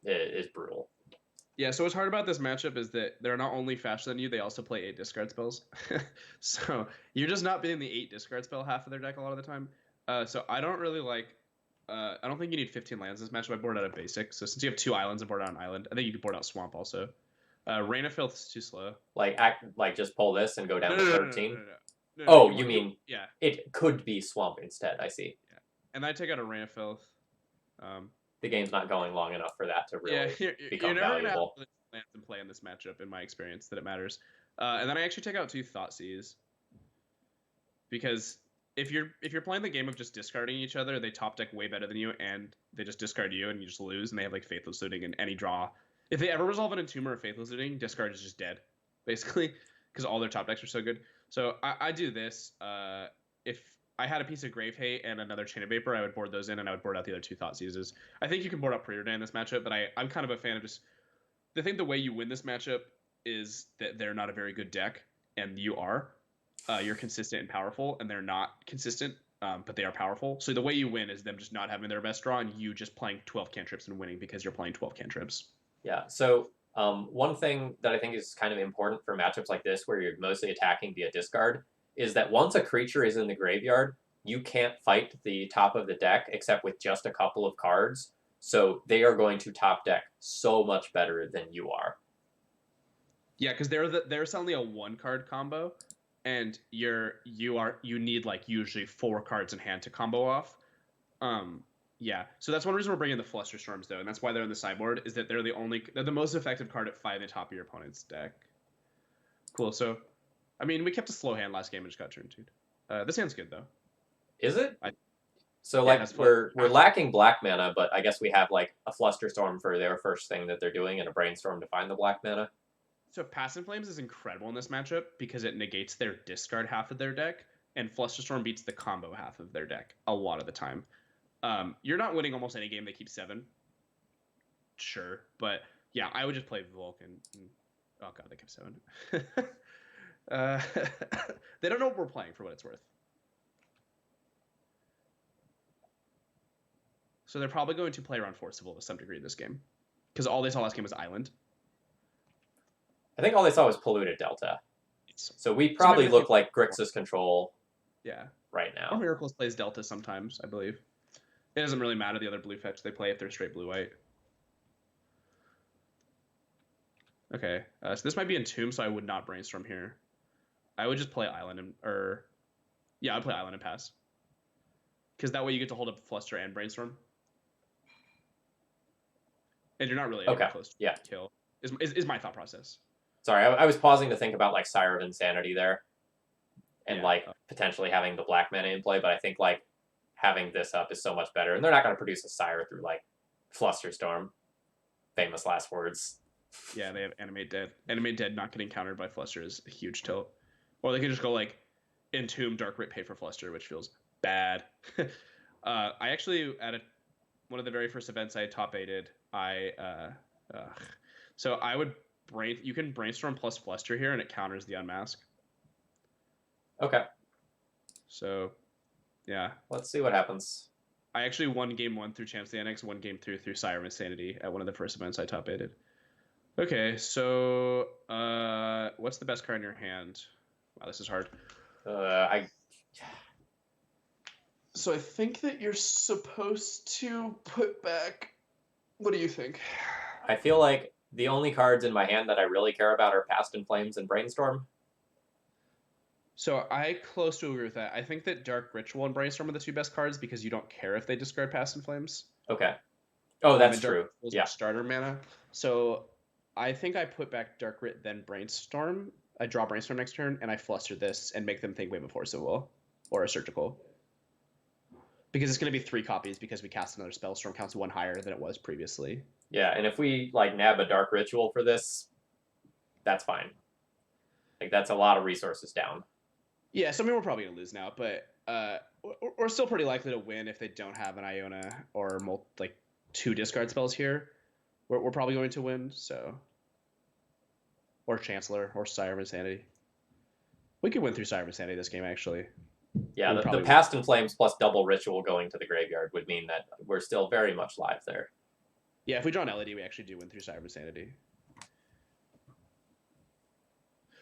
is brutal. Yeah, so what's hard about this matchup is that they're not only faster than you, they also play 8 discard spells. So you're just not beating the 8 discard spell half of their deck a lot of the time. So I don't really like... I don't think you need 15 lands in this matchup. I board out a basic. So since you have 2 islands, I board out an island. I think you can board out Swamp also. Rain of Filth is too slow. Like, just pull this and go down to 13? No, you mean yeah. It could be Swamp instead, I see. Yeah. And I take out a Rain of Filth. The game's not going long enough for that to really become you're never valuable. Gonna have lands in play in this matchup, in my experience, that it matters. And then I actually take out 2 Thoughtseize. Because if you're playing the game of just discarding each other, they top deck way better than you, and they just discard you, and you just lose, and they have like Faithless Looting and any draw. If they ever resolve an Entomber or Faithless Looting, discard is just dead, basically, because all their top decks are so good. So I do this. If I had a piece of Grave Hate and another Chain of Vapor, I would board those in, and I would board out the other 2 Thoughtseizes. I think you can board out Preordain in this matchup, but I'm kind of a fan of just... I think the way you win this matchup is that they're not a very good deck, and you are. You're consistent and powerful, and they're not consistent, but they are powerful. So the way you win is them just not having their best draw, and you just playing 12 cantrips and winning because you're playing 12 cantrips. Yeah, so one thing that I think is kind of important for matchups like this, where you're mostly attacking via discard, is that once a creature is in the graveyard, you can't fight the top of the deck except with just a couple of cards. So they are going to top deck so much better than you are. Yeah, because they're suddenly a 1-card combo, and you need like usually 4 cards in hand to combo off. Yeah, so that's one reason we're bringing the Flusterstorms though, and that's why they're in the sideboard, is that they're the most effective card at fighting the top of your opponent's deck. Cool. So, I mean, we kept a slow hand last game and just got turn 2'd. This hand's good though. Is it? We're lacking black mana, but I guess we have like a Flusterstorm for their first thing that they're doing and a Brainstorm to find the black mana. So Passing Flames is incredible in this matchup because it negates their discard half of their deck, and Flusterstorm beats the combo half of their deck a lot of the time. You're not winning almost any game they keep 7. Sure, but yeah, I would just play Vulcan. Oh god, they kept 7. They don't know what we're playing for what it's worth. So they're probably going to play around Forcible to some degree this game, because all they saw last game was Island. I think all they saw was Polluted Delta. So we probably look like Grixis Control. Yeah. Right now. Or Miracles plays Delta sometimes, I believe. It doesn't really matter the other blue fetch they play if they're straight blue-white. Okay, so this might be Entomb, so I would not Brainstorm here. I would just play Island I'd play Island and pass. Because that way you get to hold up Fluster and Brainstorm. And you're not really close to kill, is my thought process. Sorry, I was pausing to think about like Sire of Insanity there. And potentially having the black mana in play, but I think like having this up is so much better. And they're not going to produce a Sire through like Flusterstorm. Famous last words. Yeah, they have Animate Dead. Animate Dead not getting countered by Fluster is a huge tilt. Or they can just go like Entomb, Dark Rip, pay for Fluster, which feels bad. I actually, at one of the very first events I top 8'd, so I would you can Brainstorm plus Fluster here, and it counters the Unmask. Okay. So, yeah. Let's see what happens. I actually won game 1 through Champs of the Annex, 1 game through Cyrus Sanity at one of the first events I top 8'd. Okay, so what's the best card in your hand? Wow, this is hard. So I think that you're supposed to put back. What do you think? I feel like the only cards in my hand that I really care about are Past in Flames and Brainstorm. So I close to agree with that. I think that Dark Ritual and Brainstorm are the 2 best cards because you don't care if they discard Past in Flames. Okay. Oh, that's true. Yeah. Starter mana. So I think I put back Dark Rit, then Brainstorm. I draw Brainstorm next turn, and I fluster this and make them think Wave of Force will or a Surgical. Because it's going to be 3 copies because we cast another spell. Storm counts 1 higher than it was previously. Yeah, and if we like nab a Dark Ritual for this, that's fine. Like that's a lot of resources down. Yeah, so I mean we're probably gonna lose now, but we're still pretty likely to win if they don't have an Iona or like 2 discard spells here. We're probably going to win. So, or Chancellor or Sire of Insanity. We could win through Sire of Insanity this game actually. Yeah, the Past in Flames plus double Ritual going to the graveyard would mean that we're still very much live there. Yeah, if we draw an LED, we actually do win through Sire of Insanity.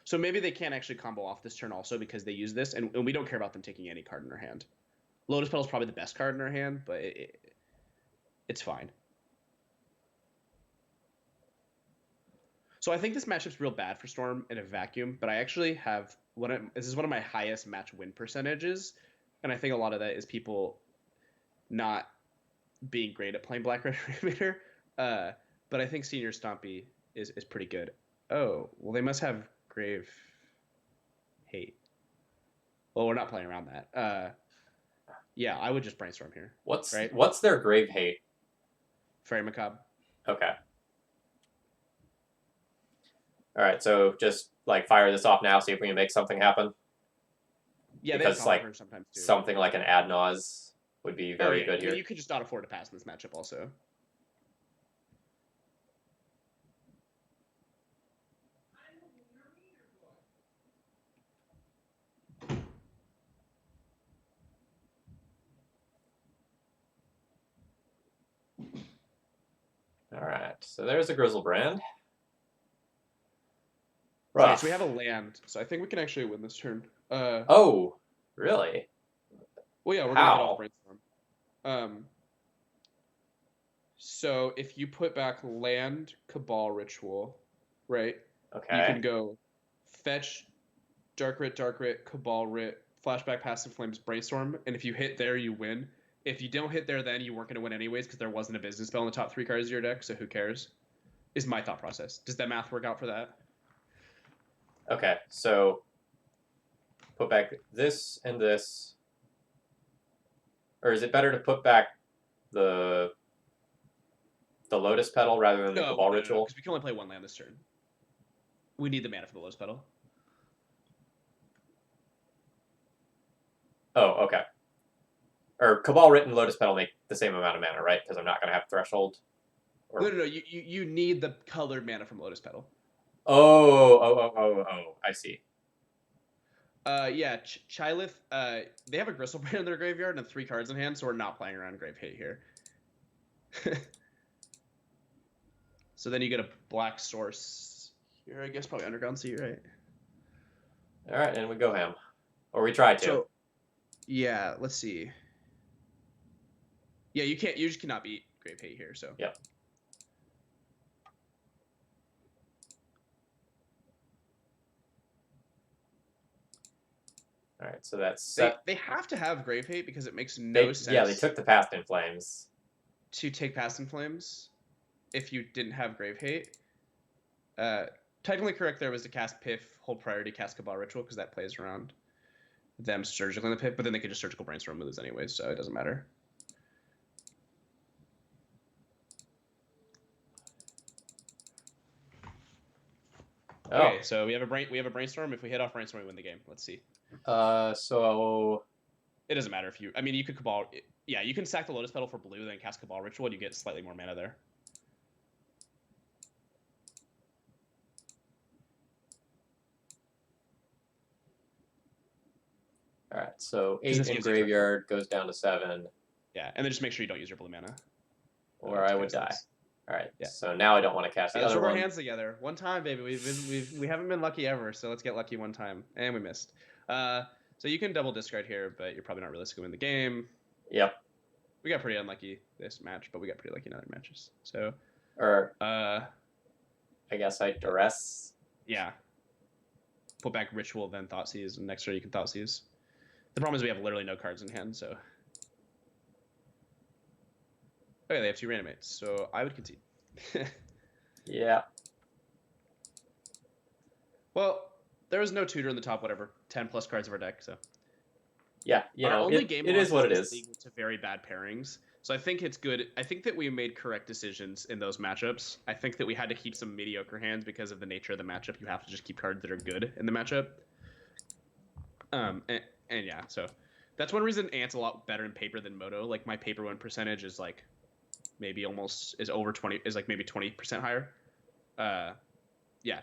So maybe they can't actually combo off this turn also because they use this, and we don't care about them taking any card in their hand. Lotus Petal is probably the best card in their hand, but it's fine. So I think this matchup's real bad for Storm in a vacuum, but I actually have this is one of my highest match win percentages, and I think a lot of that is people not being great at playing Black Red Remainer. But I think Senior Stompy is pretty good. Oh, well they must have Grave Hate. Well, we're not playing around that. Yeah, I would just Brainstorm here. What's their Grave Hate? Fairy Macabre. Okay. All right, so just like fire this off now, see if we can make something happen. Yeah, because like sometimes too. Something like an Ad Nause would be very good here. You could just not afford to pass in this matchup also. All right, so there's a Grizzlebrand. Okay, so we have a land, so I think we can actually win this turn. Oh, really? Well, yeah, we're gonna get off Brainstorm. So if you put back land, Cabal Ritual, right? Okay. You can go fetch, Dark Rit, Cabal Rit, flashback, Past in Flames, Brainstorm, and if you hit there, you win. If you don't hit there, then you weren't going to win anyways because there wasn't a business spell in the top 3 cards of your deck, so who cares? Is my thought process. Does that math work out for that? Okay, so put back this and this. Or is it better to put back the Lotus Petal rather than the Cabal Ritual? Because we can only play 1 land this turn. We need the mana for the Lotus Petal. Oh, okay. Or Cabal Rit and Lotus Petal make the same amount of mana, right? Because I'm not going to have Threshold. Or... No. You need the colored mana from Lotus Petal. Oh, I see. Yeah, Chylith, they have a Gristlebrand in their graveyard and 3 cards in hand, so we're not playing around Grave Hate here. So then you get a black source here, I guess, probably Underground Sea, right? All right, and we go ham. Or we try to. So, yeah, let's see. Yeah, you just cannot beat Grave Hate here, so. Yep. All right, so that's they have to have Grave Hate because it makes no sense. Yeah, they took the Past in Flames. To take Past in Flames, if you didn't have Grave Hate. Technically correct there was to cast Piff, hold priority, cast Cabal Ritual, because that plays around them surgically in the pit, but then they could just Surgical Brainstorm with this anyways, so it doesn't matter. Oh. Okay, so we have a Brainstorm. If we hit off Brainstorm, we win the game. Let's see. So it doesn't matter if you. I mean, you could Cabal. Yeah, you can sack the Lotus Petal for blue, then cast Cabal Ritual, and you get slightly more mana there. All right, so 8 in graveyard goes down to 7. Yeah, and then just make sure you don't use your blue mana. Or I would die. All right. Yeah. So now I don't want to cast the Let's other rub one. our hands together. One time, baby. We haven't been lucky ever, so let's get lucky one time. And we missed. So you can double discard here, but you're probably not realistically win the game. Yep. We got pretty unlucky this match, but we got pretty lucky in other matches. So. I guess I duress. Yeah. Put back Ritual, then Thoughtseize, and next turn you can Thoughtseize. The problem is we have literally no cards in hand, so. Okay, they have 2 Reanimates, so I would concede. Yeah. Well, there was no tutor in the top, whatever, 10 plus cards of our deck, so. Yeah, our only game it is what it is. To very bad pairings, so I think it's good. I think that we made correct decisions in those matchups. I think that we had to keep some mediocre hands because of the nature of the matchup. You have to just keep cards that are good in the matchup. And yeah, so that's one reason Ant's a lot better in paper than Moto. Like my paper win percentage is like maybe almost is over 20, is like maybe 20% higher. Yeah,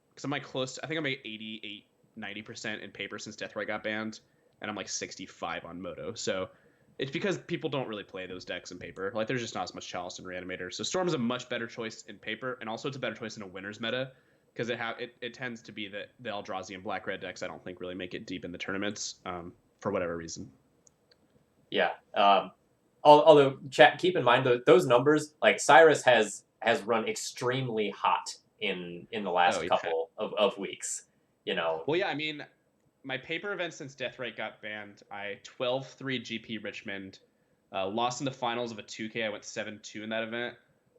because I'm like close to, I think I'm like 88, 90% in paper since Deathrite got banned, and I'm like 65 on Moto. So it's because people don't really play those decks in paper. Like there's just not as much Chalice and Reanimator. So Storm's a much better choice in paper, and also it's a better choice in a winner's meta because it tends to be that the Eldrazi and black-red decks I don't think really make it deep in the tournaments for whatever reason. Yeah. Although, chat, keep in mind those numbers, like Cyrus has run extremely hot in the last couple of weeks. You know. Well, yeah, I mean, my paper event since Deathrite got banned, I 12-3 GP Richmond, lost in the finals of a 2K. I went 7-2 in that event.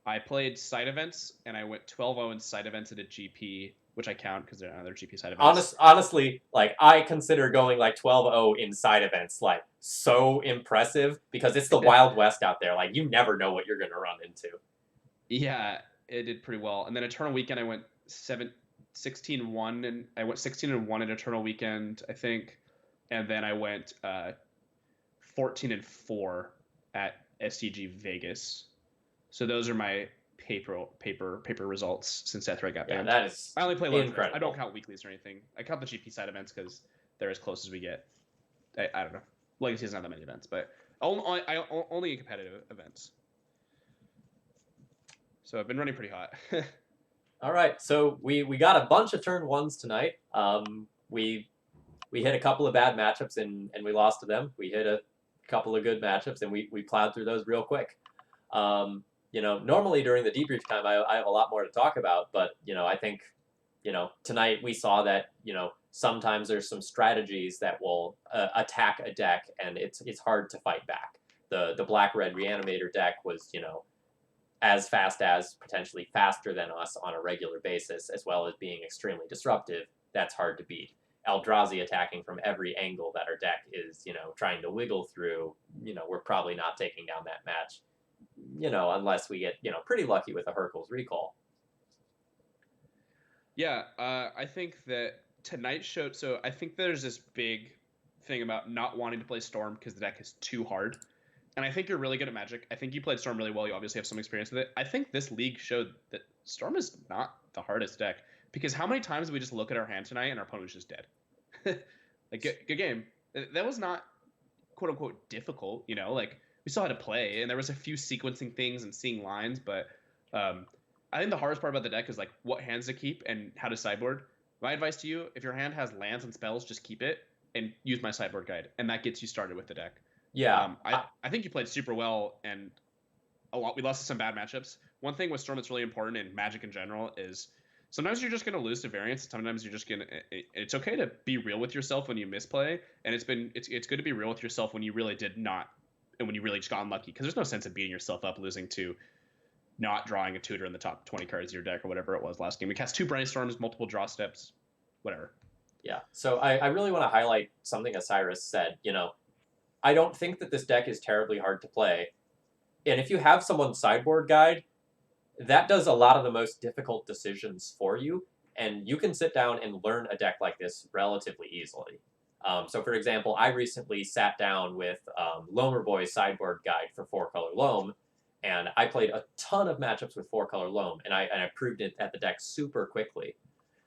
I played side events, and I went 12-0 in side events at a GP, which I count because they're other GP side events. Honestly, like I consider going like 12-0 in side events like so impressive because it's the Wild West out there. Like you never know what you're gonna run into. Yeah, it did pretty well. And then Eternal Weekend, I went 16-1, and I went 16-1 at Eternal Weekend, I think, and then I went 14-4 at SCG Vegas. So those are my paper results since Deathrite got banned. Yeah, that is. I only play low. Incredible. I don't count weeklies or anything. I count the GP side events because they're as close as we get. I don't know. Legacy has not that many events, but only in competitive events. So I've been running pretty hot. All right, so we got a bunch of turn ones tonight. We hit a couple of bad matchups and we lost to them. We hit a couple of good matchups and we plowed through those real quick. You know, normally during the debrief time, I have a lot more to talk about, but, you know, I think, you know, tonight we saw that, you know, sometimes there's some strategies that will attack a deck and it's hard to fight back. The black-red Reanimator deck was, you know, as fast as, potentially faster than us on a regular basis, as well as being extremely disruptive. That's hard to beat. Eldrazi attacking from every angle that our deck is, you know, trying to wiggle through, you know, we're probably not taking down that match, you know, unless we get, you know, pretty lucky with a Hurkyl's Recall. Yeah, I think that tonight showed, so I think there's this big thing about not wanting to play Storm because the deck is too hard. And I think you're really good at Magic. I think you played Storm really well. You obviously have some experience with it. I think this league showed that Storm is not the hardest deck. Because how many times did we just look at our hand tonight and our opponent was just dead? Like, good game. That was not, quote-unquote, difficult, you know? Like, we still had to play, and there was a few sequencing things and seeing lines, but I think the hardest part about the deck is, like, what hands to keep and how to sideboard. My advice to you, if your hand has lands and spells, just keep it and use my sideboard guide, and that gets you started with the deck. Yeah. I think you played super well, and we lost to some bad matchups. One thing with Storm that's really important in Magic in general is sometimes you're just going to lose to variance. Sometimes you're just going to. It's okay to be real with yourself when you misplay, and it's good to be real with yourself when you really did not, and when you really just got unlucky. Because there's no sense of beating yourself up losing to not drawing a tutor in the top 20 cards of your deck or whatever it was last game. We cast 2 Brainstorms, multiple draw steps, whatever. Yeah. So I really want to highlight something that Cyrus said. You know, I don't think that this deck is terribly hard to play. And if you have someone's sideboard guide, that does a lot of the most difficult decisions for you. And you can sit down and learn a deck like this relatively easily. So, for example, I recently sat down with Loamer Boy's sideboard guide for 4-color Loam. And I played a ton of matchups with 4-color Loam. And I proved it at the deck super quickly.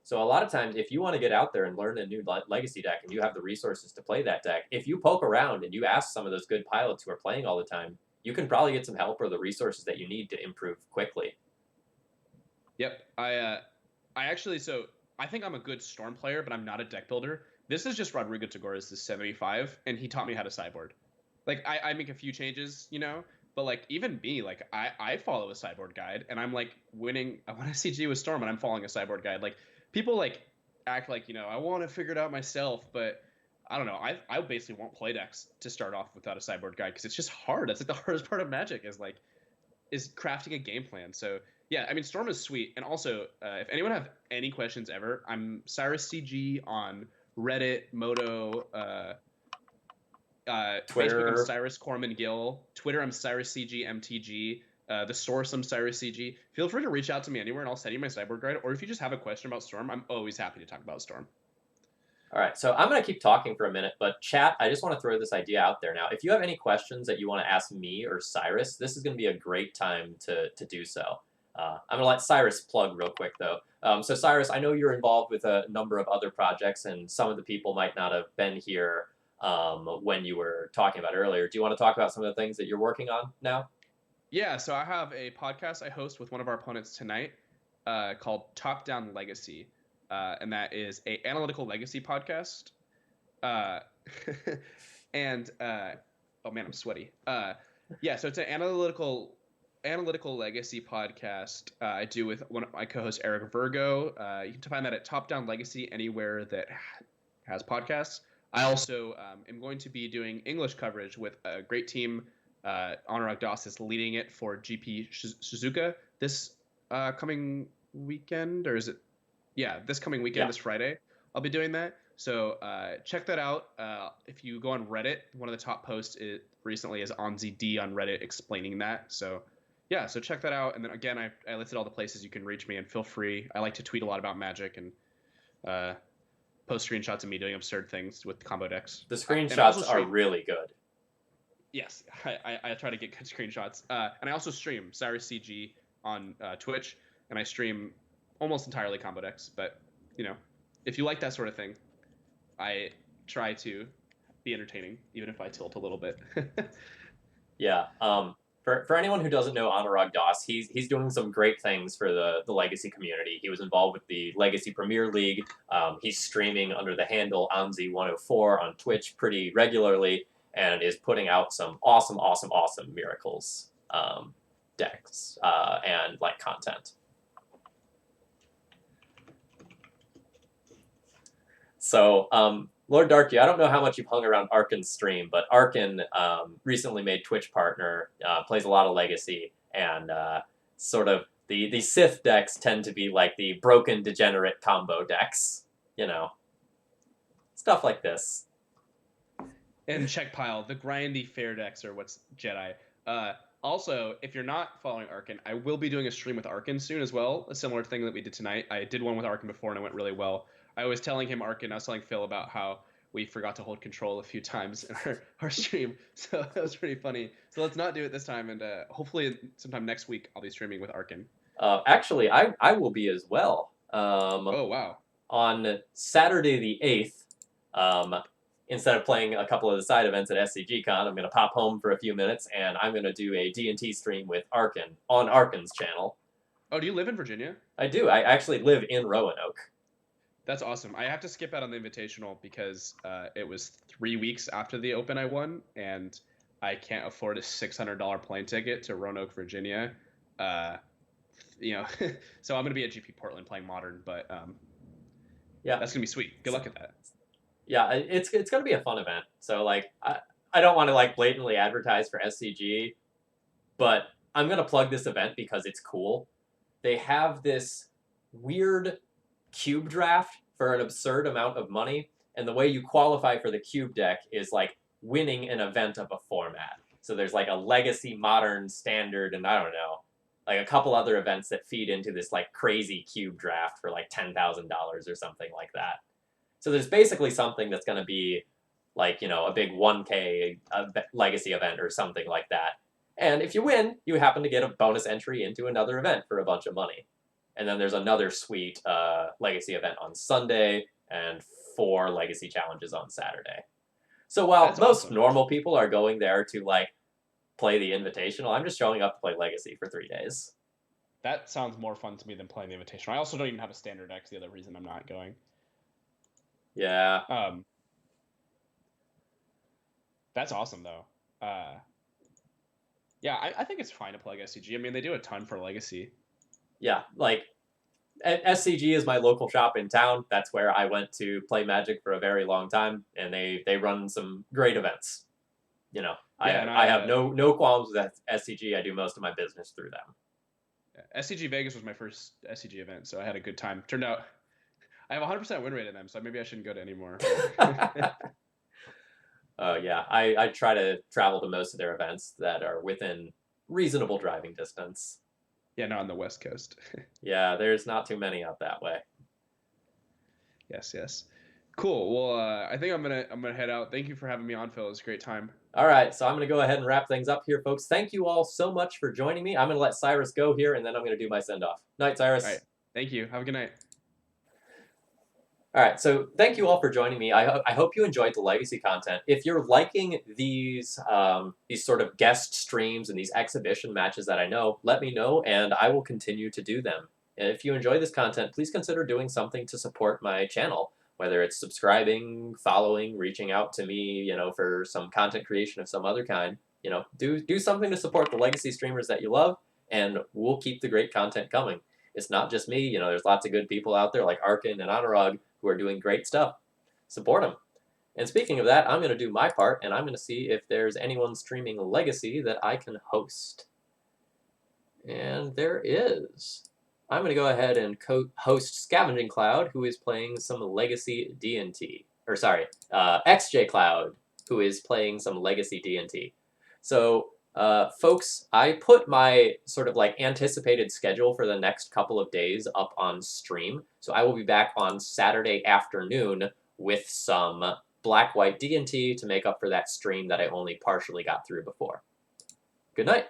So a lot of times, if you want to get out there and learn a new legacy deck and you have the resources to play that deck, if you poke around and you ask some of those good pilots who are playing all the time, you can probably get some help or the resources that you need to improve quickly. Yep. So I think I'm a good Storm player, but I'm not a deck builder. This is just Rodrigo Tagores' 75, and he taught me how to sideboard. Like, I make a few changes, but like even me, like I follow a sideboard guide, and I'm like winning. I want to CG with Storm, and I'm following a sideboard guide. Like, people like act like I want to figure it out myself, but I don't know. I basically won't play decks to start off without a sideboard guide because it's just hard. That's like the hardest part of Magic is crafting a game plan. So yeah, I mean, Storm is sweet. And also, if anyone have any questions ever, I'm CyrusCG on Reddit, Moto, Twitter. Facebook, I'm Cyrus Corman Gill. Twitter, I'm CyrusCG MTG. The source, I'm CyrusCG. Feel free to reach out to me anywhere, and I'll send you my sideboard guide. Or if you just have a question about Storm, I'm always happy to talk about Storm. All right, so I'm going to keep talking for a minute, but chat, I just want to throw this idea out there now. If you have any questions that you want to ask me or Cyrus, this is going to be a great time to do so. I'm going to let Cyrus plug real quick, though. So Cyrus, I know you're involved with a number of other projects, and some of the people might not have been here when you were talking about earlier. Do you want to talk about some of the things that you're working on now? Yeah, so I have a podcast I host with one of our opponents tonight called Top Down Legacy. And that is a analytical legacy podcast. And oh man, I'm sweaty. Yeah, so it's an analytical legacy podcast I do with one of my co-hosts, Eric Virgo. You can find that at Top Down Legacy anywhere that has podcasts. I also am going to be doing English coverage with a great team. Anurag Das is leading it for GP Shizuka this coming weekend, or is it? Yeah, this coming weekend, this Friday, I'll be doing that. So check that out. If you go on Reddit, one of the top posts recently is OnZD on Reddit explaining that. So yeah, so check that out. And then again, I listed all the places you can reach me, and feel free. I like to tweet a lot about Magic and post screenshots of me doing absurd things with combo decks. The screenshots are really good. Yes, I try to get good screenshots. And I also stream CyrusCG on Twitch, and I stream almost entirely combo decks, but if you like that sort of thing, I try to be entertaining, even if I tilt a little bit. Yeah. For anyone who doesn't know Anurag Das, he's doing some great things for the Legacy community. He was involved with the Legacy Premier League. He's streaming under the handle Anzi104 on Twitch pretty regularly, and is putting out some awesome Miracles decks and content. So, Lord Darky, I don't know how much you've hung around Arkin's stream, but Arkin recently made Twitch partner, plays a lot of Legacy, and sort of the Sith decks tend to be like the broken degenerate combo decks, stuff like this. And check pile, the grindy fair decks are what's Jedi. Also, if you're not following Arkin, I will be doing a stream with Arkin soon as well, a similar thing that we did tonight. I did one with Arkin before, and it went really well. I was telling him, Arkin, I was telling Phil about how we forgot to hold control a few times in our stream, so that was pretty funny. So let's not do it this time, and hopefully sometime next week I'll be streaming with Arkin. Actually, I will be as well. Oh, wow. On Saturday the 8th, instead of playing a couple of the side events at SCGCon, I'm going to pop home for a few minutes, and I'm going to do a D&T stream with Arkin on Arkin's channel. Oh, do you live in Virginia? I do. I actually live in Roanoke. That's awesome. I have to skip out on the Invitational because it was 3 weeks after the Open I won, and I can't afford a $600 plane ticket to Roanoke, Virginia. So I'm going to be at GP Portland playing Modern, but yeah, that's going to be sweet. Good luck at that. Yeah, it's going to be a fun event. So, I don't want to, blatantly advertise for SCG, but I'm going to plug this event because it's cool. They have this weird cube draft for an absurd amount of money, and the way you qualify for the cube deck is winning an event of a format. So there's a legacy, modern, standard, and I don't know, a couple other events that feed into this crazy cube draft for $10,000 or something like that. So there's basically something that's going to be a big 1K legacy event or something like that. And if you win, you happen to get a bonus entry into another event for a bunch of money. And then there's another sweet Legacy event on Sunday and 4 Legacy challenges on Saturday. So while That's most awesome. normal people are going there to like play the Invitational, I'm just showing up to play Legacy for 3 days. That sounds more fun to me than playing the Invitational. I also don't even have a standard deck. The other reason I'm not going. Yeah. That's awesome though. Yeah, I think it's fine to play SCG. I mean, they do a ton for Legacy. Yeah, like SCG is my local shop in town. That's where I went to play Magic for a very long time, and they run some great events. You know, Yeah, I have no qualms with SCG. I do most of my business through them. SCG Vegas was my first SCG event, so I had a good time. Turned out I have 100% win rate in them, so maybe I shouldn't go to any more. Yeah, I try to travel to most of their events that are within reasonable driving distance. Yeah, not on the West Coast. Yeah, there's not too many out that way. Yes. Cool. Well, I think I'm gonna head out. Thank you for having me on, Phil. It was a great time. All right, so I'm going to go ahead and wrap things up here, folks. Thank you all so much for joining me. I'm going to let Cyrus go here, and then I'm going to do my send-off. Night, Cyrus. All right. Thank you. Have a good night. All right, so thank you all for joining me. I hope you enjoyed the Legacy content. If you're liking these sort of guest streams and these exhibition matches that I know, let me know, and I will continue to do them. And if you enjoy this content, please consider doing something to support my channel, whether it's subscribing, following, reaching out to me, for some content creation of some other kind. Do something to support the Legacy streamers that you love, and we'll keep the great content coming. It's not just me. There's lots of good people out there like Arkin and Anurag who are doing great stuff. Support them. And speaking of that, I'm going to do my part, and I'm going to see if there's anyone streaming Legacy that I can host. And there is. I'm going to go ahead and host Scavenging Cloud, who is playing some Legacy D&T. Or sorry, XJ Cloud, who is playing some Legacy D&T. So, folks, I put my sort of like anticipated schedule for the next couple of days up on stream. So I will be back on Saturday afternoon with some Black-White D&T to make up for that stream that I only partially got through before. Good night.